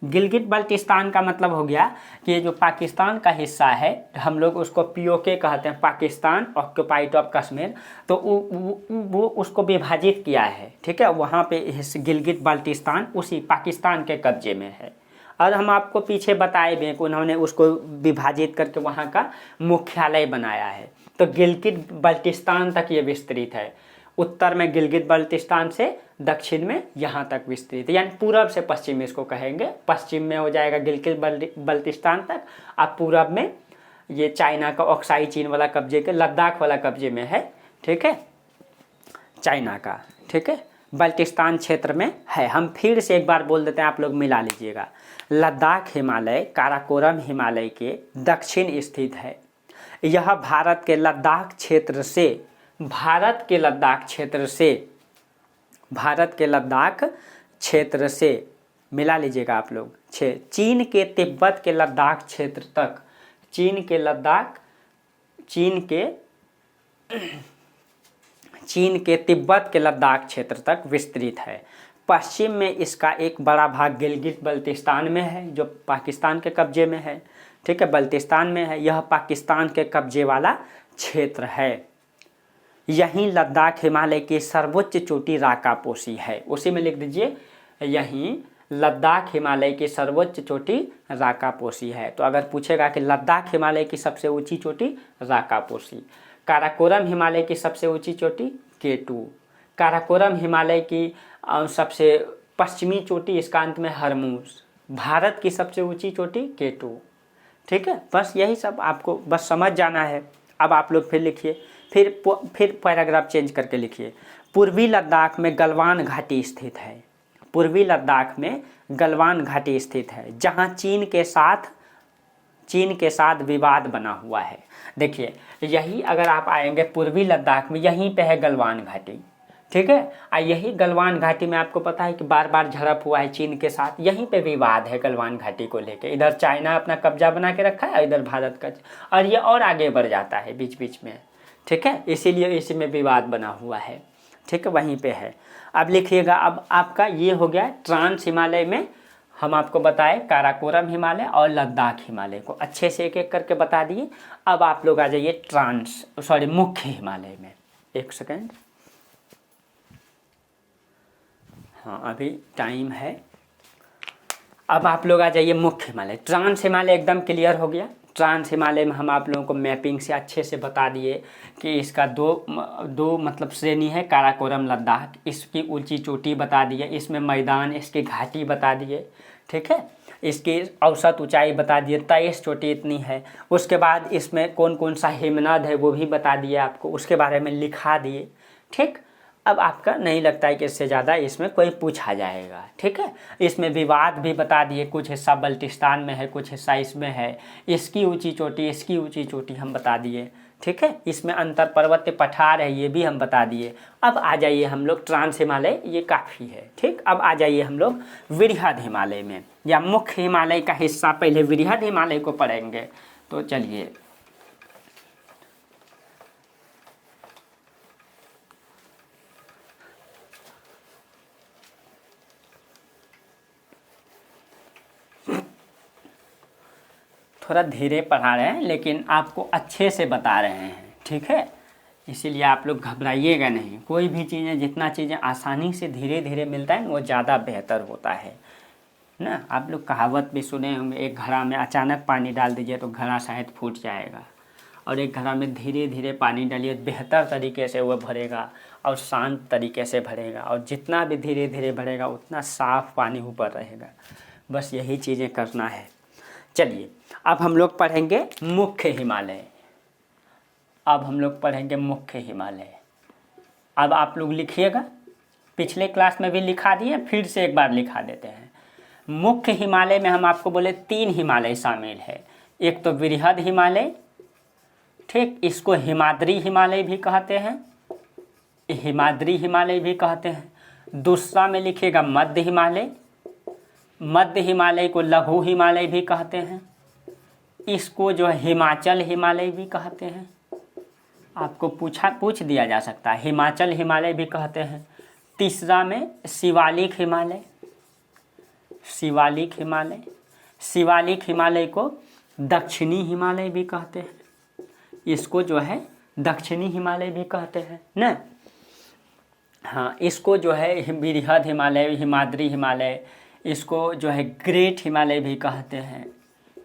गिलगित बल्टिस्तान का मतलब हो गया कि ये जो पाकिस्तान का हिस्सा है, हम लोग उसको पीओके कहते हैं, पाकिस्तान ऑक्यूपाइड ऑफ कश्मीर। तो वो उसको विभाजित किया है, ठीक है। वहाँ पे गिलगित बल्टिस्तान उसी पाकिस्तान के कब्जे में है। और हम आपको पीछे बताए भी कि उन्होंने उसको विभाजित करके वहाँ का मुख्यालय बनाया है। तो गिलगित बल्टिस्तान तक ये विस्तृत है। उत्तर में गिलगित बल्टिस्तान से दक्षिण में यहाँ तक विस्तृत, यानी पूरब से पश्चिम इसको कहेंगे। पश्चिम में हो जाएगा गिलगित बल्टिस्तान तक, अब पूरब में ये चाइना का ऑक्साई चीन वाला कब्जे के लद्दाख वाला कब्जे में है, ठीक है, चाइना का, ठीक है, बल्टिस्तान क्षेत्र में है। हम फिर से एक बार बोल देते हैं, आप लोग मिला लीजिएगा। लद्दाख हिमालय काराकोरम हिमालय के दक्षिण स्थित है। यह भारत के लद्दाख क्षेत्र से मिला लीजिएगा आप लोग, चीन के तिब्बत के लद्दाख क्षेत्र तक, चीन के तिब्बत के लद्दाख क्षेत्र तक विस्तृत है। पश्चिम में इसका एक बड़ा भाग गिलगित बल्टिस्तान में है, जो पाकिस्तान के कब्जे में है, ठीक है, बल्टिस्तान में है। यह पाकिस्तान के कब्जे वाला क्षेत्र है। यहीं लद्दाख हिमालय की सर्वोच्च चोटी राकापोशी है। उसी में लिख दीजिए, यहीं लद्दाख हिमालय की सर्वोच्च चोटी राकापोशी है। तो अगर पूछेगा कि लद्दाख हिमालय की सबसे ऊंची चोटी राकापोशी, काराकोरम हिमालय की सबसे ऊंची चोटी K2, काराकोरम हिमालय की सबसे पश्चिमी चोटी इसका अंत में हरमूज, भारत की सबसे ऊंची चोटी K2, ठीक है। बस यही सब आपको बस समझ जाना है। अब आप लोग फिर लिखिए, फिर पैराग्राफ चेंज करके लिखिए। पूर्वी लद्दाख में गलवान घाटी स्थित है। पूर्वी लद्दाख में गलवान घाटी स्थित है, जहां चीन के साथ विवाद बना हुआ है। देखिए, यही अगर आप आएंगे पूर्वी लद्दाख में, यहीं पे है गलवान घाटी, ठीक है। यही गलवान घाटी में आपको पता है कि बार बार झड़प हुआ है चीन के साथ, यहीं पे विवाद है गलवान घाटी को लेके। इधर चाइना अपना कब्जा बना के रखा है, इधर भारत का, और ये और आगे बढ़ जाता है बीच बीच में, ठीक है। इसीलिए इसी में विवाद बना हुआ है, ठीक है, वहीं पे है। अब लिखिएगा, अब आपका ये हो गया ट्रांस हिमालय में हम आपको बताए काराकोरम हिमालय और लद्दाख हिमालय को अच्छे से एक एक करके बता दिए। अब आप लोग आ जाइए मुख्य हिमालय में। एक सेकेंड, हाँ अभी टाइम है। अब आप लोग आ जाइए मुख्य हिमालय। ट्रांस हिमालय एकदम क्लियर हो गया। ट्रांस हिमालय में हम आप लोगों को मैपिंग से अच्छे से बता दिए कि इसका दो मतलब श्रेणी है, काराकोरम लद्दाख। इसकी ऊंची चोटी बता दिए, इसमें मैदान, इसकी घाटी बता दिए, ठीक है। इसकी औसत ऊंचाई बता दिए, 23 चोटी इतनी है। उसके बाद इसमें कौन कौन सा हिमनद है वो भी बता दिए आपको, उसके बारे में लिखा दिए, ठीक। अब आपका नहीं लगता है कि इससे ज़्यादा इसमें कोई पूछा जाएगा, ठीक है। इसमें विवाद भी बता दिए, कुछ हिस्सा बल्टिस्तान में है, कुछ हिस्सा इसमें है। इसकी ऊंची चोटी हम बता दिए, ठीक है। इसमें अंतर पर्वत पठार है, ये भी हम बता दिए। अब आ जाइए हम लोग ट्रांस हिमालय, ये काफ़ी है, ठीक। अब आ जाइए हम लोग वृहद हिमालय में, या मुख्य हिमालय का हिस्सा। पहले वृहद हिमालय को पढ़ेंगे, तो चलिए। थोड़ा धीरे पढ़ा रहे हैं, लेकिन आपको अच्छे से बता रहे हैं, ठीक है। इसीलिए आप लोग घबराइएगा नहीं। कोई भी चीज़ें, जितना चीज़ें आसानी से धीरे धीरे मिलता है वो ज़्यादा बेहतर होता है ना। आप लोग कहावत भी सुने होंगे, एक घड़ा में अचानक पानी डाल दीजिए तो घड़ा शायद फूट जाएगा, और एक घड़ा में धीरे धीरे पानी डालिए, बेहतर तरीके से वह भरेगा और शांत तरीके से भरेगा, और जितना भी धीरे धीरे भरेगा उतना साफ पानी ऊपर रहेगा। बस यही चीज़ें करना है। चलिए, अब हम लोग पढ़ेंगे मुख्य हिमालय। अब आप लोग लिखिएगा, पिछले क्लास में भी लिखा दिए, फिर से एक बार लिखा देते हैं। मुख्य हिमालय में हम आपको बोले 3 हिमालय शामिल है। एक तो वृहद हिमालय, ठीक, इसको हिमाद्री हिमालय भी कहते हैं। दूसरा में लिखिएगा मध्य हिमालय को लघु हिमालय भी कहते हैं। इसको जो है हिमाचल हिमालय भी कहते हैं। आपको पूछ दिया जा सकता है, हिमाचल हिमालय भी कहते हैं। तीसरा में शिवालिक शिवालिक हिमालय। शिवालिक हिमालय को दक्षिणी हिमालय भी कहते हैं, इसको जो है दक्षिणी हिमालय भी कहते हैं ना। हाँ, इसको जो है बृहद हिमालय, हिमाद्री हिमालय, इसको जो है ग्रेट हिमालय भी कहते हैं।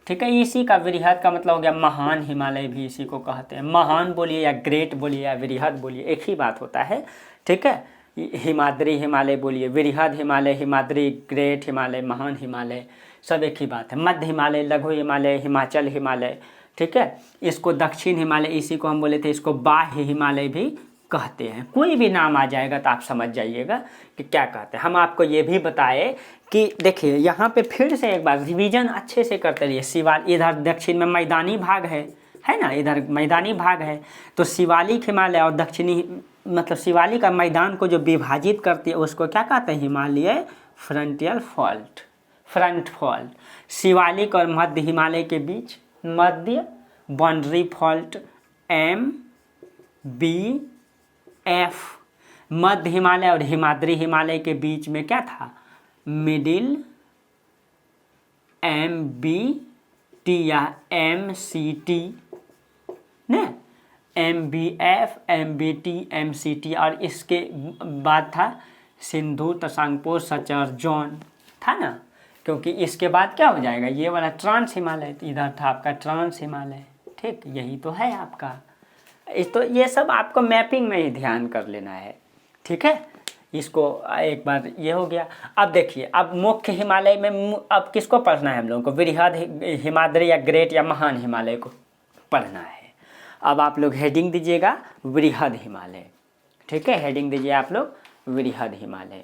ठीक है, इसी का बृहद का मतलब हो गया महान हिमालय भी इसी को कहते हैं। महान बोलिए या ग्रेट बोलिए या बृहद बोलिए, एक ही बात होता है। ठीक है, हिमाद्री हिमालय बोलिए, बृहद हिमालय, हिमाद्री, ग्रेट हिमालय, महान हिमालय, सब एक ही बात है। मध्य हिमालय, लघु हिमालय, हिमाचल हिमालय। ठीक है, इसको दक्षिण हिमालय, इसी को हम बोले थे इसको बाह्य हिमालय भी कहते हैं। कोई भी नाम आ जाएगा तो आप समझ जाइएगा कि क्या कहते हैं। हम आपको ये भी बताए कि देखिए यहाँ पे फिर से एक बार रिवीजन अच्छे से करते रहिए। शिवाल इधर दक्षिण में मैदानी भाग है ना, इधर मैदानी भाग है, तो शिवालिक हिमालय और दक्षिणी मतलब शिवालिक का मैदान को जो विभाजित करती है उसको क्या कहते हैं? Himalaya frontier fault, front fault. Shivalik और मध्य हिमालय के बीच मध्य बाउंड्री फॉल्ट MBF। मध्य हिमालय और हिमाद्री हिमालय के बीच में क्या था? मिडिल MBT या MCT ना, MBF, MBT, MCT। और इसके बाद था सिंधु तसांगपो सचर जोन था ना, क्योंकि इसके बाद क्या हो जाएगा? ये वाला ट्रांस हिमालय, इधर था आपका ट्रांस हिमालय। ठीक, यही तो है आपका। तो ये सब आपको मैपिंग में ही ध्यान कर लेना है। ठीक है, इसको एक बार ये हो गया। अब देखिए, अब मुख्य हिमालय में अब किसको पढ़ना है हम लोगों को? बृहद हिमाद्री या ग्रेट या महान हिमालय को पढ़ना है। अब आप लोग हेडिंग दीजिएगा बृहद हिमालय। ठीक है, हेडिंग दीजिए आप लोग बृहद हिमालय।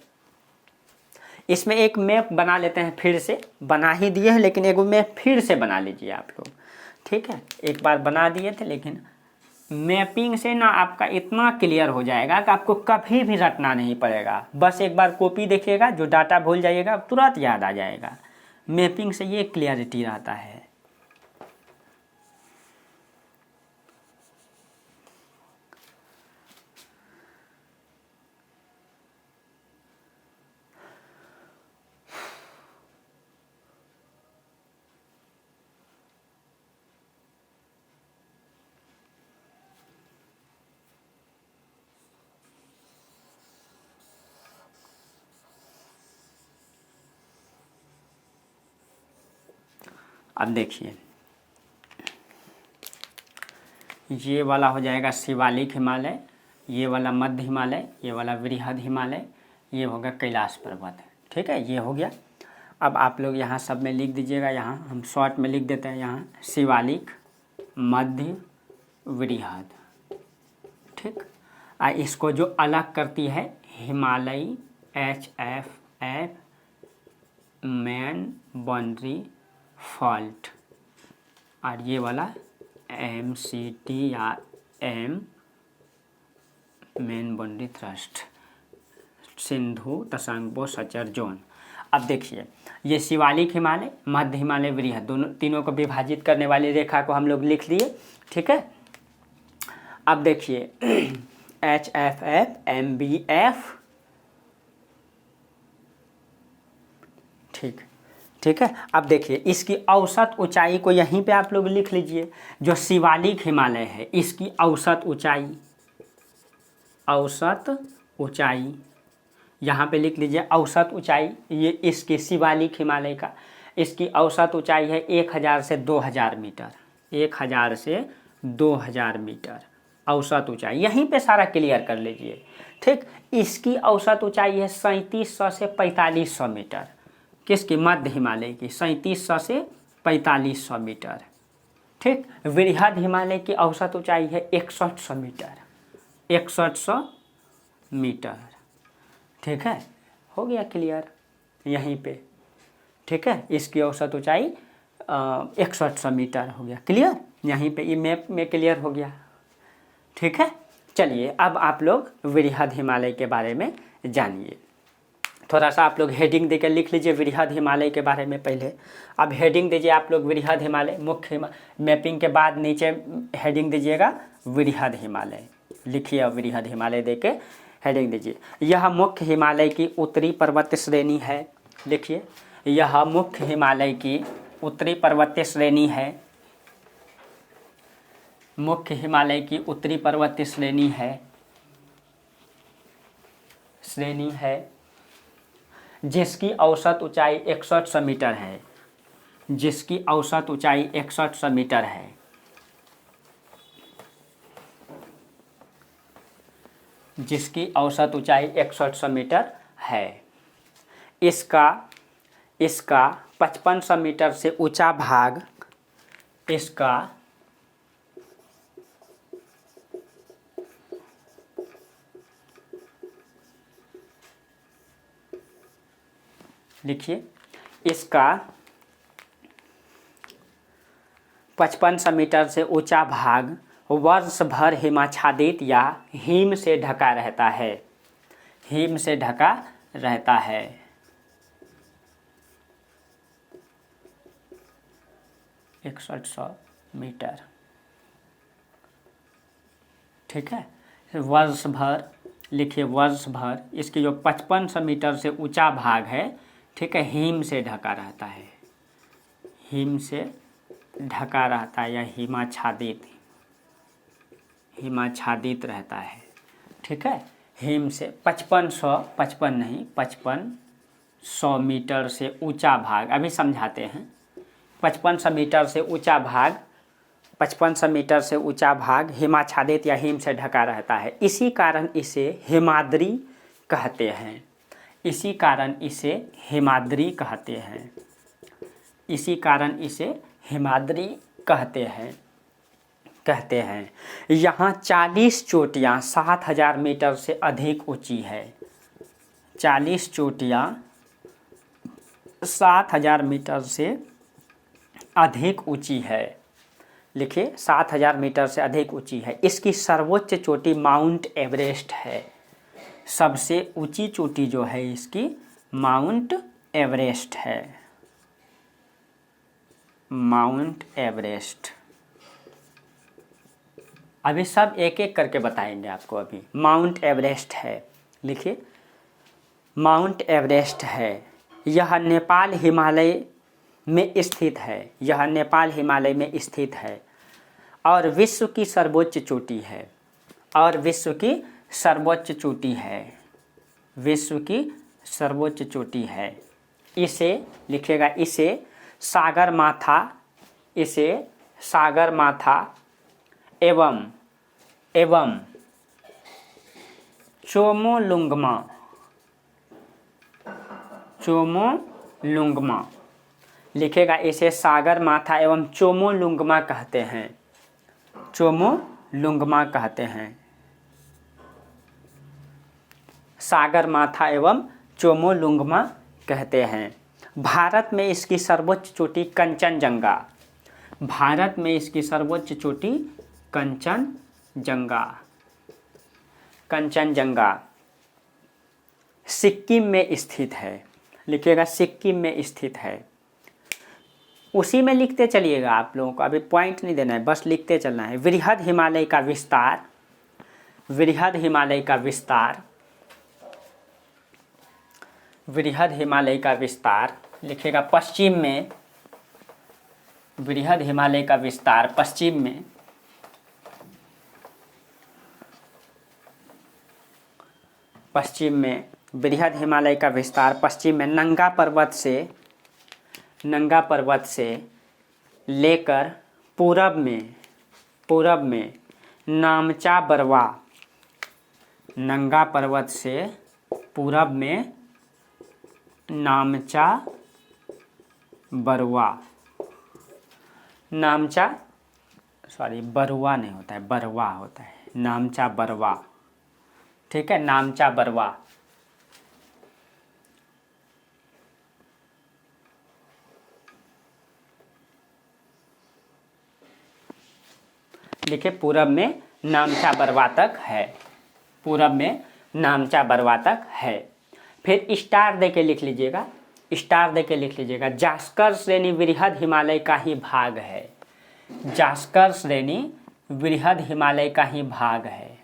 इसमें एक मैप बना लेते हैं, फिर से बना ही दिए हैं लेकिन एक मैप फिर से बना लीजिए आप लोग। ठीक है, एक बार बना दिए थे लेकिन मैपिंग से ना आपका इतना क्लियर हो जाएगा कि आपको कभी भी रटना नहीं पड़ेगा। बस एक बार कॉपी देखिएगा, जो डाटा भूल जाइएगा तुरंत याद आ जाएगा। मैपिंग से ये क्लियरिटी रहता है। अब देखिए, ये वाला हो जाएगा शिवालिक हिमालय, ये वाला मध्य हिमालय, ये वाला बृहद हिमालय, ये होगा कैलाश पर्वत। ठीक है, ये हो गया। अब आप लोग यहाँ सब में लिख दीजिएगा, यहाँ हम शॉर्ट में लिख देते हैं, यहाँ शिवालिक, मध्य, बृहद। ठीक, इसको जो अलग करती है Himalaya HFF main boundary fault, और ये वाला MCT या M main boundary thrust, Sindhu Tsangpo suture zone. अब देखिए, ये शिवालिक हिमालय, मध्य हिमालय, बृहद, दोनों तीनों को विभाजित करने वाली रेखा को हम लोग लिख लिए। ठीक है, अब देखिए HFF MBF। ठीक है, अब देखिए इसकी औसत ऊंचाई को यहीं पे आप लोग लिख लीजिए। जो शिवालिक हिमालय है इसकी औसत ऊंचाई यहाँ पे लिख लीजिए। औसत ऊंचाई ये इसकी शिवालिक हिमालय का, इसकी औसत ऊंचाई है 1000 से 2000 मीटर। 1000 से 2000 मीटर औसत ऊंचाई, यहीं पे सारा क्लियर कर लीजिए। ठीक, इसकी औसत ऊंचाई है 3700 से 4500 मीटर। किसकी? मध्य हिमालय की 3700 से 4500 मीटर। ठीक, बृहद हिमालय की औसत ऊंचाई है 6100 मीटर, 6100 मीटर। ठीक है, हो गया क्लियर यहीं पे। ठीक है, इसकी औसत ऊंचाई 6100 मीटर हो गया क्लियर, यहीं पे ये मैप में क्लियर हो गया। ठीक है, चलिए अब आप लोग बृहद हिमालय के बारे में जानिए। थोड़ा सा आप लोग हेडिंग देकर लिख लीजिए बृहद हिमालय के बारे में पहले। अब हेडिंग दीजिए आप लोग बृहद हिमालय, मुख्य मैपिंग के बाद नीचे हेडिंग दीजिएगा बृहद हिमालय। लिखिए बृहद हिमालय देके हेडिंग दीजिए। यह मुख्य हिमालय की उत्तरी पर्वत श्रेणी है। लिखिए, यह मुख्य हिमालय की उत्तरी पर्वतीय श्रेणी है। मुख्य हिमालय की उत्तरी पर्वतीय श्रेणी है जिसकी औसत ऊंचाई 6100 मीटर है। जिसकी औसत ऊंचाई 6100 मीटर है। जिसकी औसत ऊंचाई 6100 मीटर है। इसका 5500 मीटर से ऊंचा भाग इसका लिखिए, इसका 5500 मीटर से ऊंचा भाग वर्ष भर हिमाच्छादित या हिम से ढका रहता है। हिम से ढका रहता है। 6100 मीटर, ठीक है। वर्ष भर लिखिए, वर्ष भर इसकी जो 5500 मीटर से ऊंचा भाग है, ठीक है, हिम से ढका रहता है। हिम से ढका रहता है या हिमाच्छादित रहता है, ठीक है। हिम से 5500 मीटर से ऊंचा भाग, अभी समझाते हैं। 5500 मीटर से ऊंचा भाग 5500 मीटर से ऊंचा भाग हिमाच्छादित या हिम से ढका रहता है। इसी कारण इसे हिमाद्री कहते हैं। इसी कारण इसे हिमाद्री कहते हैं। इसी कारण इसे हिमाद्री कहते हैं। यहाँ 40 चोटियाँ 7000 मीटर से अधिक ऊंची है। 40 चोटियाँ 7000 मीटर से अधिक ऊंची है। लिखिए, 7000 मीटर से अधिक ऊंची है। इसकी सर्वोच्च चोटी माउंट एवरेस्ट है। सबसे ऊंची चोटी जो है इसकी माउंट एवरेस्ट है। Mount Everest. अभी सब एक एक करके बताएंगे आपको। अभी माउंट एवरेस्ट है, लिखिए, माउंट एवरेस्ट है। यह नेपाल हिमालय में स्थित है। यह नेपाल हिमालय में स्थित है और विश्व की सर्वोच्च चोटी है। और विश्व की सर्वोच्च चोटी है। विश्व की सर्वोच्च चोटी है। इसे लिखिएगा, इसे सागरमाथा, इसे सागरमाथा एवं चोमोलुंगमा लिखेगा। इसे सागरमाथा एवं चोमोलुंगमा कहते हैं। चोमोलुंगमा कहते हैं। सागरमाथा एवं चोमोलुंगमा कहते हैं। भारत में इसकी सर्वोच्च चोटी कंचनजंगा। भारत में इसकी सर्वोच्च चोटी कंचनजंगा सिक्किम में स्थित है। लिखिएगा, सिक्किम में स्थित है। उसी में लिखते चलिएगा आप लोगों को, अभी पॉइंट नहीं देना है, बस लिखते चलना है। वृहद हिमालय का विस्तार, वृहद हिमालय का विस्तार, वृहद हिमालय का विस्तार लिखिएगा पश्चिम में। वृहद हिमालय का विस्तार पश्चिम में, पश्चिम में वृहद हिमालय का विस्तार पश्चिम में नंगा पर्वत से लेकर पूरब में नामचा बरवा, नंगा पर्वत से पूरब में नामचा बरवा, बरुआ नहीं होता है, बरवा होता है, नामचा बरवा, ठीक है, नामचा बरवा। देखिए, पूरब में नामचा बरवा तक है। पूरब में नामचा बरवा तक है। फिर स्टार दे के लिख लीजिएगा, स्टार दे के लिख लीजिएगा। जास्कर श्रेणी वृहद हिमालय का ही भाग है। जास्कर श्रेणी वृहद हिमालय का ही भाग है।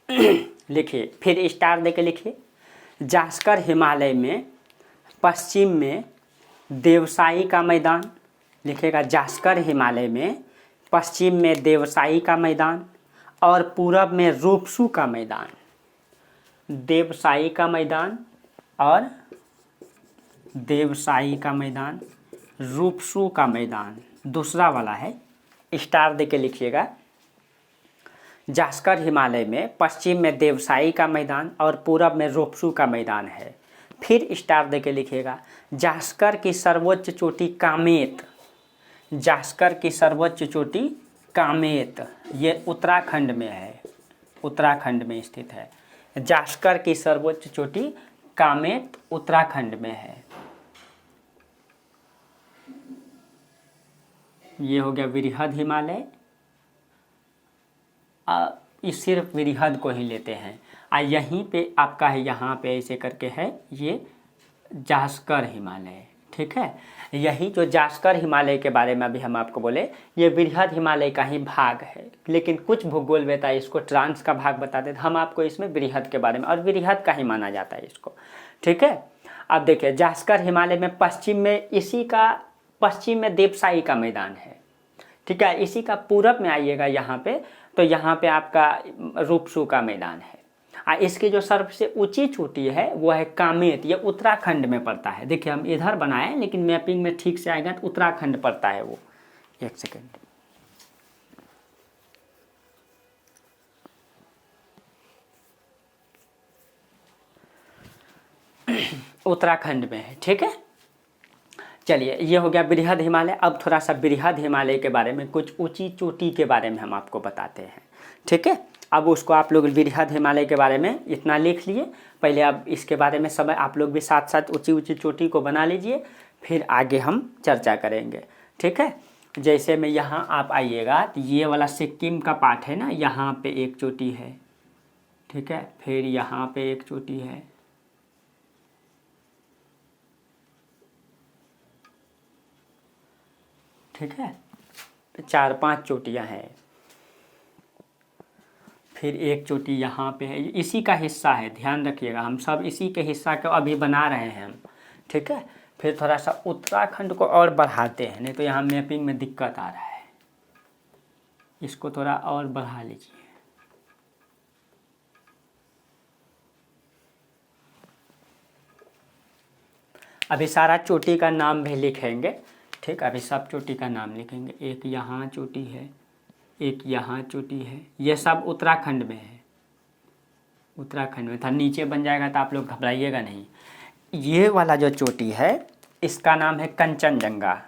लिखिए, फिर स्टार देके लिखिए। जास्कर हिमालय में पश्चिम में देवसाई का मैदान, लिखेगा जास्कर हिमालय में पश्चिम में देवसाई का मैदान और पूरब में रूपसू का मैदान। देवसाई का मैदान और देवसाई का मैदान, रूपसू का मैदान दूसरा वाला है, स्टार देके लिखिएगा। जास्कर हिमालय में पश्चिम में देवसाई का मैदान और पूरब में रूपसू का मैदान है। फिर स्टार देके लिखिएगा। जास्कर की सर्वोच्च चोटी कामेत, जास्कर की सर्वोच्च चोटी कामेत, ये उत्तराखंड में है, उत्तराखंड में स्थित है। जास्कर की सर्वोच्च चोटी कामेत उत्तराखंड में है। ये हो गया वृहद हिमालय। इस सिर्फ वृहद को ही लेते हैं। यहीं पे आपका है, यहाँ पे ऐसे करके है ये जास्कर हिमालय, ठीक है। यही जो जास्कर हिमालय के बारे में अभी हम आपको बोले, ये वृहद हिमालय का ही भाग है, लेकिन कुछ भूगोलवेता इसको ट्रांस का भाग बताते थे। हम आपको इसमें वृहद के बारे में, और वृहद का ही माना जाता है इसको, ठीक है। अब देखिए, जास्कर हिमालय में पश्चिम में, इसी का पश्चिम में देवसाई का मैदान है, ठीक है। इसी का पूरब में आइएगा यहाँ पे, तो यहाँ पे आपका रूपसू का मैदान है। इसकी जो सबसे ऊंची चोटी है वो है कामेत, ये उत्तराखंड में पड़ता है। देखिए हम इधर बनाए, लेकिन मैपिंग में ठीक से आएगा तो उत्तराखंड पड़ता है वो। एक सेकेंड, उत्तराखंड में है, ठीक है। चलिए, ये हो गया वृहद हिमालय। अब थोड़ा सा वृहद हिमालय के बारे में, कुछ ऊंची चोटी के बारे में हम आपको बताते हैं, ठीक है। अब उसको आप लोग वृहद हिमालय के बारे में इतना लिख लिए पहले। अब इसके बारे में सब आप लोग भी साथ साथ ऊंची ऊंची चोटी को बना लीजिए, फिर आगे हम चर्चा करेंगे, ठीक है। जैसे में यहाँ आप आइएगा तो ये वाला सिक्किम का पार्ट है ना, यहाँ पे एक चोटी है, ठीक है। फिर यहाँ पे एक चोटी है, ठीक है। 4-5 चोटियाँ हैं। फिर एक चोटी यहाँ पे है, इसी का हिस्सा है, ध्यान रखिएगा। हम सब इसी के हिस्सा को अभी बना रहे हैं हम, ठीक है। फिर थोड़ा सा उत्तराखंड को और बढ़ाते हैं, नहीं तो यहाँ मैपिंग में दिक्कत आ रहा है। इसको थोड़ा और बढ़ा लीजिए। अभी सारा चोटी का नाम भी लिखेंगे, ठीक। अभी सब चोटी का नाम लिखेंगे। एक यहाँ चोटी है, एक यहाँ चोटी है, ये सब उत्तराखंड में है, उत्तराखंड में था। नीचे बन जाएगा तो आप लोग घबराइएगा नहीं। ये वाला जो चोटी है इसका नाम है कंचनजंगा,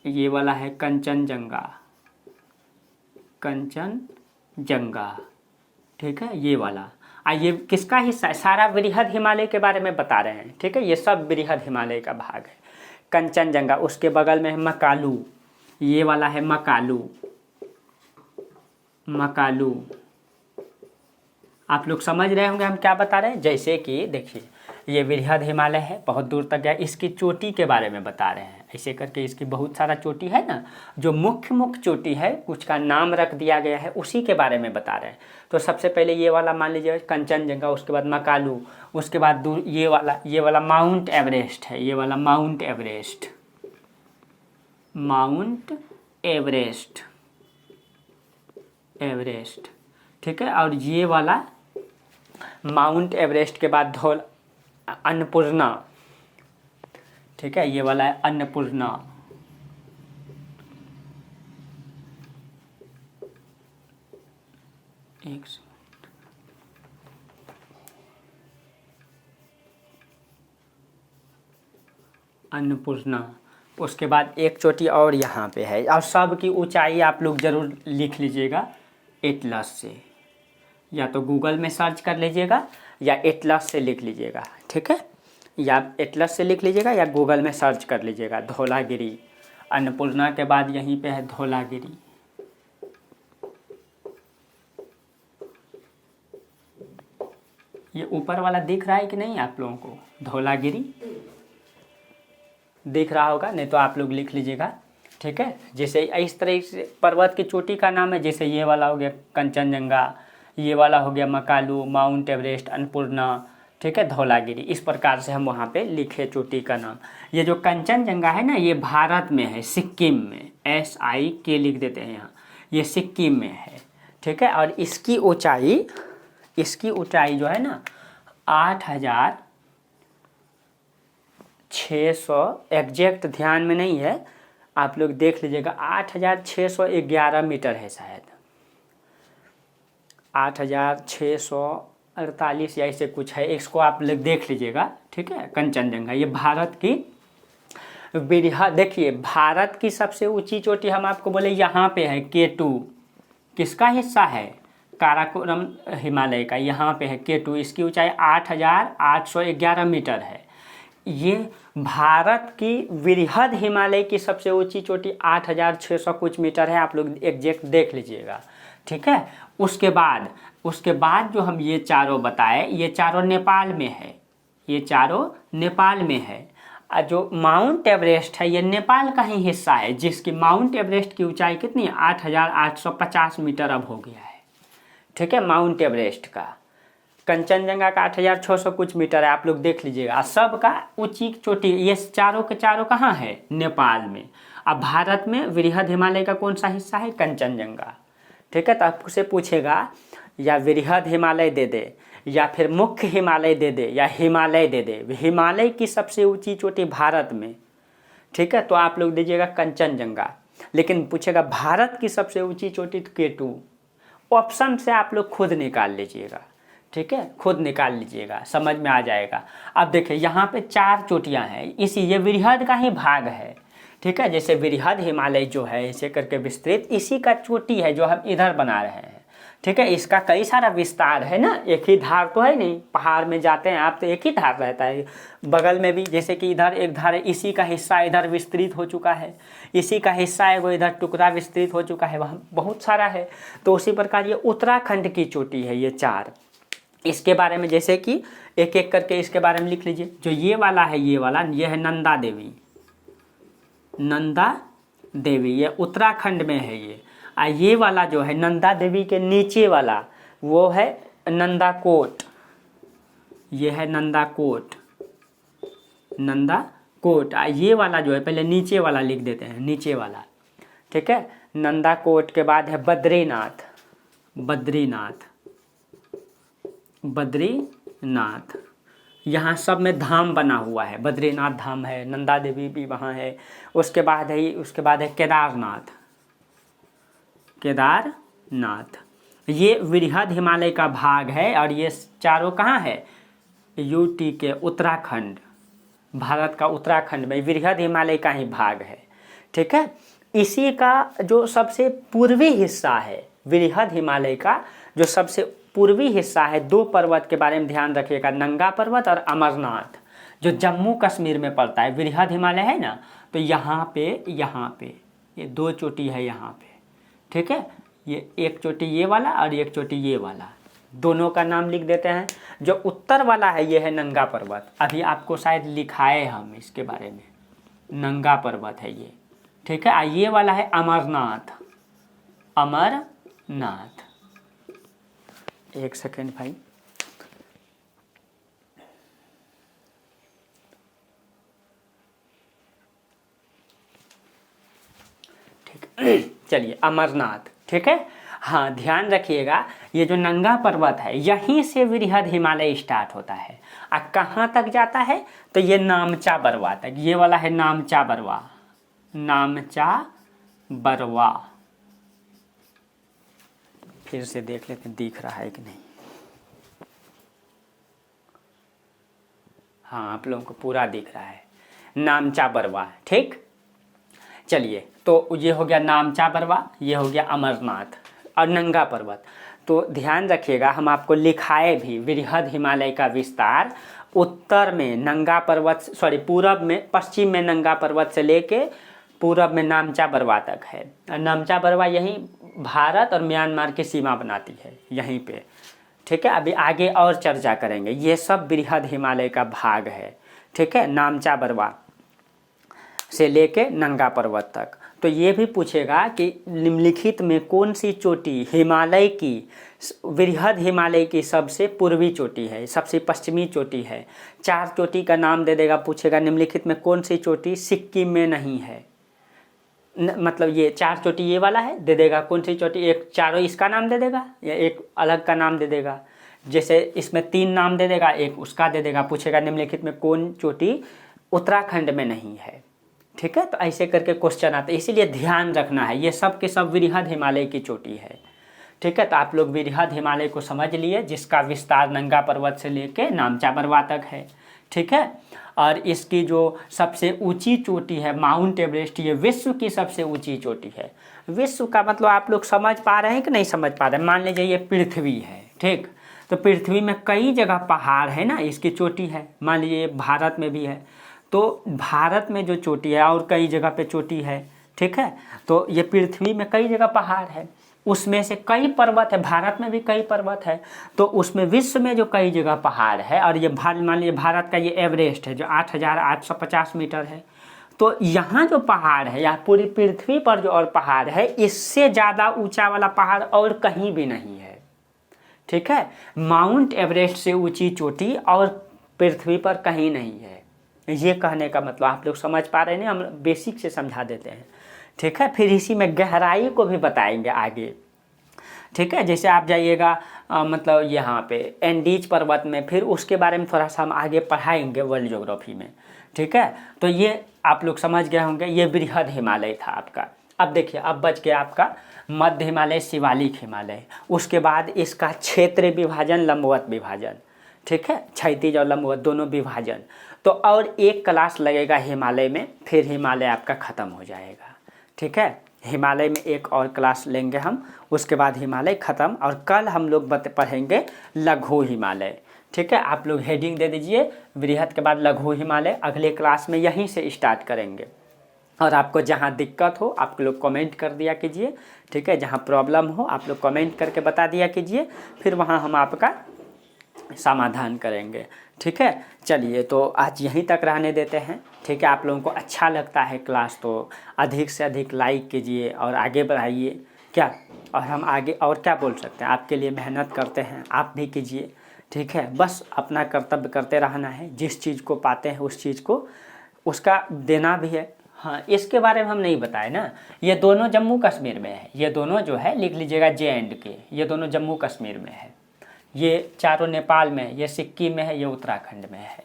ये वाला है कंचनजंगा, कंचनजंगा, ठीक है। ये वाला ये किसका हिस्सा है? सारा वृहद हिमालय के बारे में बता रहे हैं, ठीक है। ये सब वृहद हिमालय का भाग है, कंचनजंगा। उसके बगल में है मकालू, ये वाला है मकालू, मकालू। आप लोग समझ रहे होंगे हम क्या बता रहे हैं। जैसे कि देखिए, ये वृहद हिमालय है, बहुत दूर तक गया, इसकी चोटी के बारे में बता रहे हैं। ऐसे करके इसकी बहुत सारा चोटी है ना, जो मुख्य मुख्य चोटी है, कुछ का नाम रख दिया गया है, उसी के बारे में बता रहे हैं। तो सबसे पहले ये वाला मान लीजिए कंचनजंगा, उसके बाद मकालू, उसके बाद दूर ये वाला माउंट एवरेस्ट है, ये वाला mount Everest, mount Everest, Everest, ठीक है। और ये वाला माउंट एवरेस्ट के बाद अन्नपूर्णा, ठीक है। ये वाला है अन्नपूर्णा, अन्नपूर्णा। उसके बाद एक चोटी और यहाँ पे है, और सब की ऊंचाई आप लोग ज़रूर लिख लीजिएगा एटलस से, या तो गूगल में सर्च कर लीजिएगा या एटलस से लिख लीजिएगा, ठीक है। या एटलस से लिख लीजिएगा या गूगल में सर्च कर लीजिएगा धौलागिरी। अन्नपूर्णा के बाद यहीं पे है धौलागिरी, ये ऊपर वाला दिख रहा है कि नहीं आप लोगों को? धौलागिरी दिख रहा होगा, नहीं तो आप लोग लिख लीजिएगा ठीक है। जैसे इस तरह से पर्वत की चोटी का नाम है, जैसे ये वाला हो गया कंचनजंगा, ये वाला हो गया मकालू, माउंट एवरेस्ट, अन्नपूर्णा, ठीक है, धौलागिरी। इस प्रकार से हम वहाँ पे लिखे चोटी का नाम। ये जो कंचनजंगा है ना, ये भारत में है, सिक्किम में, SIK लिख देते हैं यहाँ, ये सिक्किम में है, ठीक है। और इसकी ऊंचाई जो है ना 8,600, एग्जैक्ट ध्यान में नहीं है, आप लोग देख लीजिएगा, 8,611 मीटर है शायद, 8,648 या ऐसे कुछ है, इसको आप लोग देख लीजिएगा, ठीक है। कंचनजंगा ये भारत की देखिए, भारत की सबसे ऊंची चोटी हम आपको बोले यहाँ पे है K2, किसका हिस्सा है, काराकोरम हिमालय का, यहाँ पे है K2, इसकी ऊंचाई 8,811 मीटर है। ये भारत की वृहद हिमालय की सबसे ऊंची चोटी 8,600 कुछ मीटर है, आप लोग एग्जैक्ट देख लीजिएगा, ठीक है। उसके बाद जो हम ये चारों बताए, ये चारों नेपाल में है, ये चारों नेपाल में है। जो माउंट एवरेस्ट है ये नेपाल का ही हिस्सा है, जिसकी माउंट एवरेस्ट की ऊंचाई कितनी है, 8,850 मीटर अब हो गया है, ठीक है, माउंट एवरेस्ट का। कंचनजंगा का 8,600 कुछ मीटर है, आप लोग देख लीजिएगा। सबका ऊंची चोटी ये चारों के चारों कहाँ है, नेपाल में। अब भारत में वृहद हिमालय का कौन सा हिस्सा है, कंचनजंगा, ठीक है। तो आपसे पूछेगा या वृहद हिमालय दे दे, या फिर मुख्य हिमालय दे दे, या हिमालय दे दे। हिमालय की सबसे ऊंची चोटी भारत में, ठीक है, तो आप लोग दीजिएगा कंचनजंगा। लेकिन पूछेगा भारत की सबसे ऊंची चोटी तो K2, ऑप्शन से आप लोग खुद निकाल लीजिएगा, ठीक है, खुद निकाल लीजिएगा, समझ में आ जाएगा। अब देखिए यहाँ पे 4 चोटियाँ हैं, ये वृहद का ही भाग है, ठीक है। जैसे वृहद हिमालय जो है इसे करके विस्तृत, इसी का चोटी है जो हम इधर बना रहे हैं, ठीक है। इसका कई सारा विस्तार है ना, एक ही धार तो है नहीं, पहाड़ में जाते हैं आप तो एक ही धार रहता है, बगल में भी जैसे कि इधर एक धार है, इसी का हिस्सा इधर विस्तृत हो चुका है, इसी का हिस्सा है वो इधर टुकड़ा विस्तृत हो चुका है, वहाँ बहुत सारा है। तो उसी प्रकार ये उत्तराखंड की चोटी है, ये 4। इसके बारे में जैसे कि एक एक करके इसके बारे में लिख लीजिए। जो ये वाला है, ये है नंदा देवी, ये उत्तराखंड में है ये। ये वाला जो है नंदा देवी के नीचे वाला वो है नंदाकोट, ये है नंदाकोट। ये वाला जो है, पहले नीचे वाला लिख देते हैं, नीचे वाला, ठीक है। नंदाकोट के बाद है बद्रीनाथ। यहाँ सब में धाम बना हुआ है, बद्रीनाथ धाम है, नंदा देवी भी वहाँ है। उसके बाद है केदारनाथ। ये वृहद हिमालय का भाग है, और ये चारों कहाँ है, UT के उत्तराखंड, भारत का उत्तराखंड में वृहद हिमालय का ही भाग है, ठीक है। इसी का जो सबसे पूर्वी हिस्सा है, वृहद हिमालय का जो सबसे पूर्वी हिस्सा है, 2 पर्वत के बारे में ध्यान रखिएगा, नंगा पर्वत और अमरनाथ, जो जम्मू कश्मीर में पड़ता है। वृहद हिमालय है ना, तो यहाँ पे ये 2 चोटी है यहाँ पे, ठीक है। ये एक चोटी ये वाला और एक चोटी ये वाला, दोनों का नाम लिख देते हैं। जो उत्तर वाला है ये है नंगा पर्वत, अभी आपको शायद लिखाए हम इसके बारे में, नंगा पर्वत है ये, ठीक है। ये वाला है अमरनाथ। एक सेकेंड भाई, ठीक, चलिए अमरनाथ, ठीक है। हाँ, ध्यान रखिएगा, ये जो नंगा पर्वत है यहीं से वृहद हिमालय स्टार्ट होता है, और कहाँ तक जाता है, तो ये नामचा बरवा तक। ये वाला है नामचा बरवा। फिर से देख लेते हैं दिख रहा है कि नहीं। हाँ, आप लोगों को पूरा दिख रहा है, नामचा बरवा, ठीक। चलिए, तो ये हो गया नामचा बरवा, ये हो गया अमरनाथ और नंगा पर्वत। तो ध्यान रखिएगा, हम आपको लिखाए भी, वृहद हिमालय का विस्तार उत्तर में नंगा पर्वत, पूरब में, पश्चिम में नंगा पर्वत से लेके पूरब में नामचा बरवा तक है। नामचा बरवा यहीं भारत और म्यांमार की सीमा बनाती है, यहीं पे, ठीक है। अभी आगे और चर्चा करेंगे। ये सब वृहद हिमालय का भाग है, ठीक है, नामचा बरवा से लेके नंगा पर्वत तक। तो ये भी पूछेगा कि निम्नलिखित में कौन सी चोटी हिमालय की, वृहद हिमालय की सबसे पूर्वी चोटी है, सबसे पश्चिमी चोटी है। 4 चोटी का नाम दे देगा, पूछेगा निम्नलिखित में कौन सी चोटी सिक्किम में नहीं है। मतलब ये 4 चोटी ये वाला है, दे देगा कौन सी चोटी, एक चारों इसका नाम दे देगा या एक अलग का नाम दे देगा। जैसे इसमें 3 नाम दे देगा, एक उसका दे देगा, पूछेगा निम्नलिखित में कौन चोटी उत्तराखंड में नहीं है। ठीक है, तो ऐसे करके क्वेश्चन आते हैं, इसीलिए ध्यान रखना है ये सब के सब वृहद हिमालय की चोटी है। ठीक है, तो आप लोग वृहद हिमालय को समझ लिए, जिसका विस्तार नंगा पर्वत से लेके नामचा बरवा तक है। ठीक है, और इसकी जो सबसे ऊंची चोटी है माउंट एवरेस्ट, ये विश्व की सबसे ऊंची चोटी है। विश्व का मतलब आप लोग समझ पा रहे हैं कि नहीं समझ पा रहे हैं। मान लीजिए ये पृथ्वी है, ठीक, तो पृथ्वी में कई जगह पहाड़ है ना, इसकी चोटी है। मान लीजिए भारत में भी है, तो भारत में जो चोटी है और कई जगह पे चोटी है। ठीक है, तो ये पृथ्वी में कई जगह पहाड़ है, उसमें से कई पर्वत है, भारत में भी कई पर्वत है, तो उसमें विश्व में जो कई जगह पहाड़ है, और ये मान लीजिए भारत का ये एवरेस्ट है जो 8,850 मीटर है। तो यहाँ जो पहाड़ है, यहाँ पूरी पृथ्वी पर जो और पहाड़ है, इससे ज़्यादा ऊंचा वाला पहाड़ और कहीं भी नहीं है। ठीक है, माउंट एवरेस्ट से ऊंची चोटी और पृथ्वी पर कहीं नहीं है। ये कहने का मतलब आप लोग समझ पा रहे हैं, हम बेसिक से समझा देते हैं। ठीक है, फिर इसी में गहराई को भी बताएंगे आगे। ठीक है, जैसे आप जाइएगा मतलब यहाँ पे एंडीज पर्वत में, फिर उसके बारे में थोड़ा सा हम आगे पढ़ाएंगे वर्ल्ड ज्योग्राफी में। ठीक है, तो ये आप लोग समझ गए होंगे, ये वृहद हिमालय था आपका। अब देखिए, अब बच गया आपका मध्य हिमालय, शिवालिक हिमालय। उसके बाद इसका क्षेत्र विभाजन, लंबवत विभाजन। ठीक है, क्षैतिज और लंबवत दोनों विभाजन। तो और एक क्लास लगेगा हिमालय में, फिर हिमालय आपका ख़त्म हो जाएगा। ठीक है, हिमालय में एक और क्लास लेंगे हम, उसके बाद हिमालय ख़त्म। और कल हम लोग पढ़ेंगे लघु हिमालय। ठीक है, आप लोग हेडिंग दे दीजिए, वृहद के बाद लघु हिमालय। अगले क्लास में यहीं से स्टार्ट करेंगे। और आपको जहाँ दिक्कत हो आप लोग कमेंट कर दिया कीजिए। ठीक है, जहाँ प्रॉब्लम हो आप लोग कमेंट करके बता दिया कीजिए, फिर वहाँ हम आपका समाधान करेंगे। ठीक है, चलिए तो आज यहीं तक रहने देते हैं। ठीक है, आप लोगों को अच्छा लगता है क्लास तो अधिक से अधिक लाइक कीजिए और आगे बढ़ाइए क्या। और हम आगे और क्या बोल सकते हैं, आपके लिए मेहनत करते हैं, आप भी कीजिए। ठीक है, बस अपना कर्तव्य करते रहना है। जिस चीज़ को पाते हैं उस चीज़ को उसका देना भी है। हाँ, इसके बारे में हम नहीं बताए ना, ये दोनों जम्मू कश्मीर में है। ये दोनों जो है लिख लीजिएगा JNK, ये दोनों जम्मू कश्मीर में है। ये चारों नेपाल में, ये सिक्किम में है, ये उत्तराखंड में है।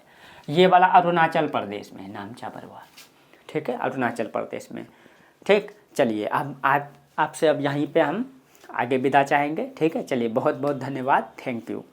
ये वाला अरुणाचल प्रदेश में है, नामचा बरवा। ठीक है, अरुणाचल प्रदेश में। ठीक, चलिए अब आपसे अब यहीं पे हम आगे विदा चाहेंगे। ठीक है, चलिए बहुत बहुत धन्यवाद, थैंक यू।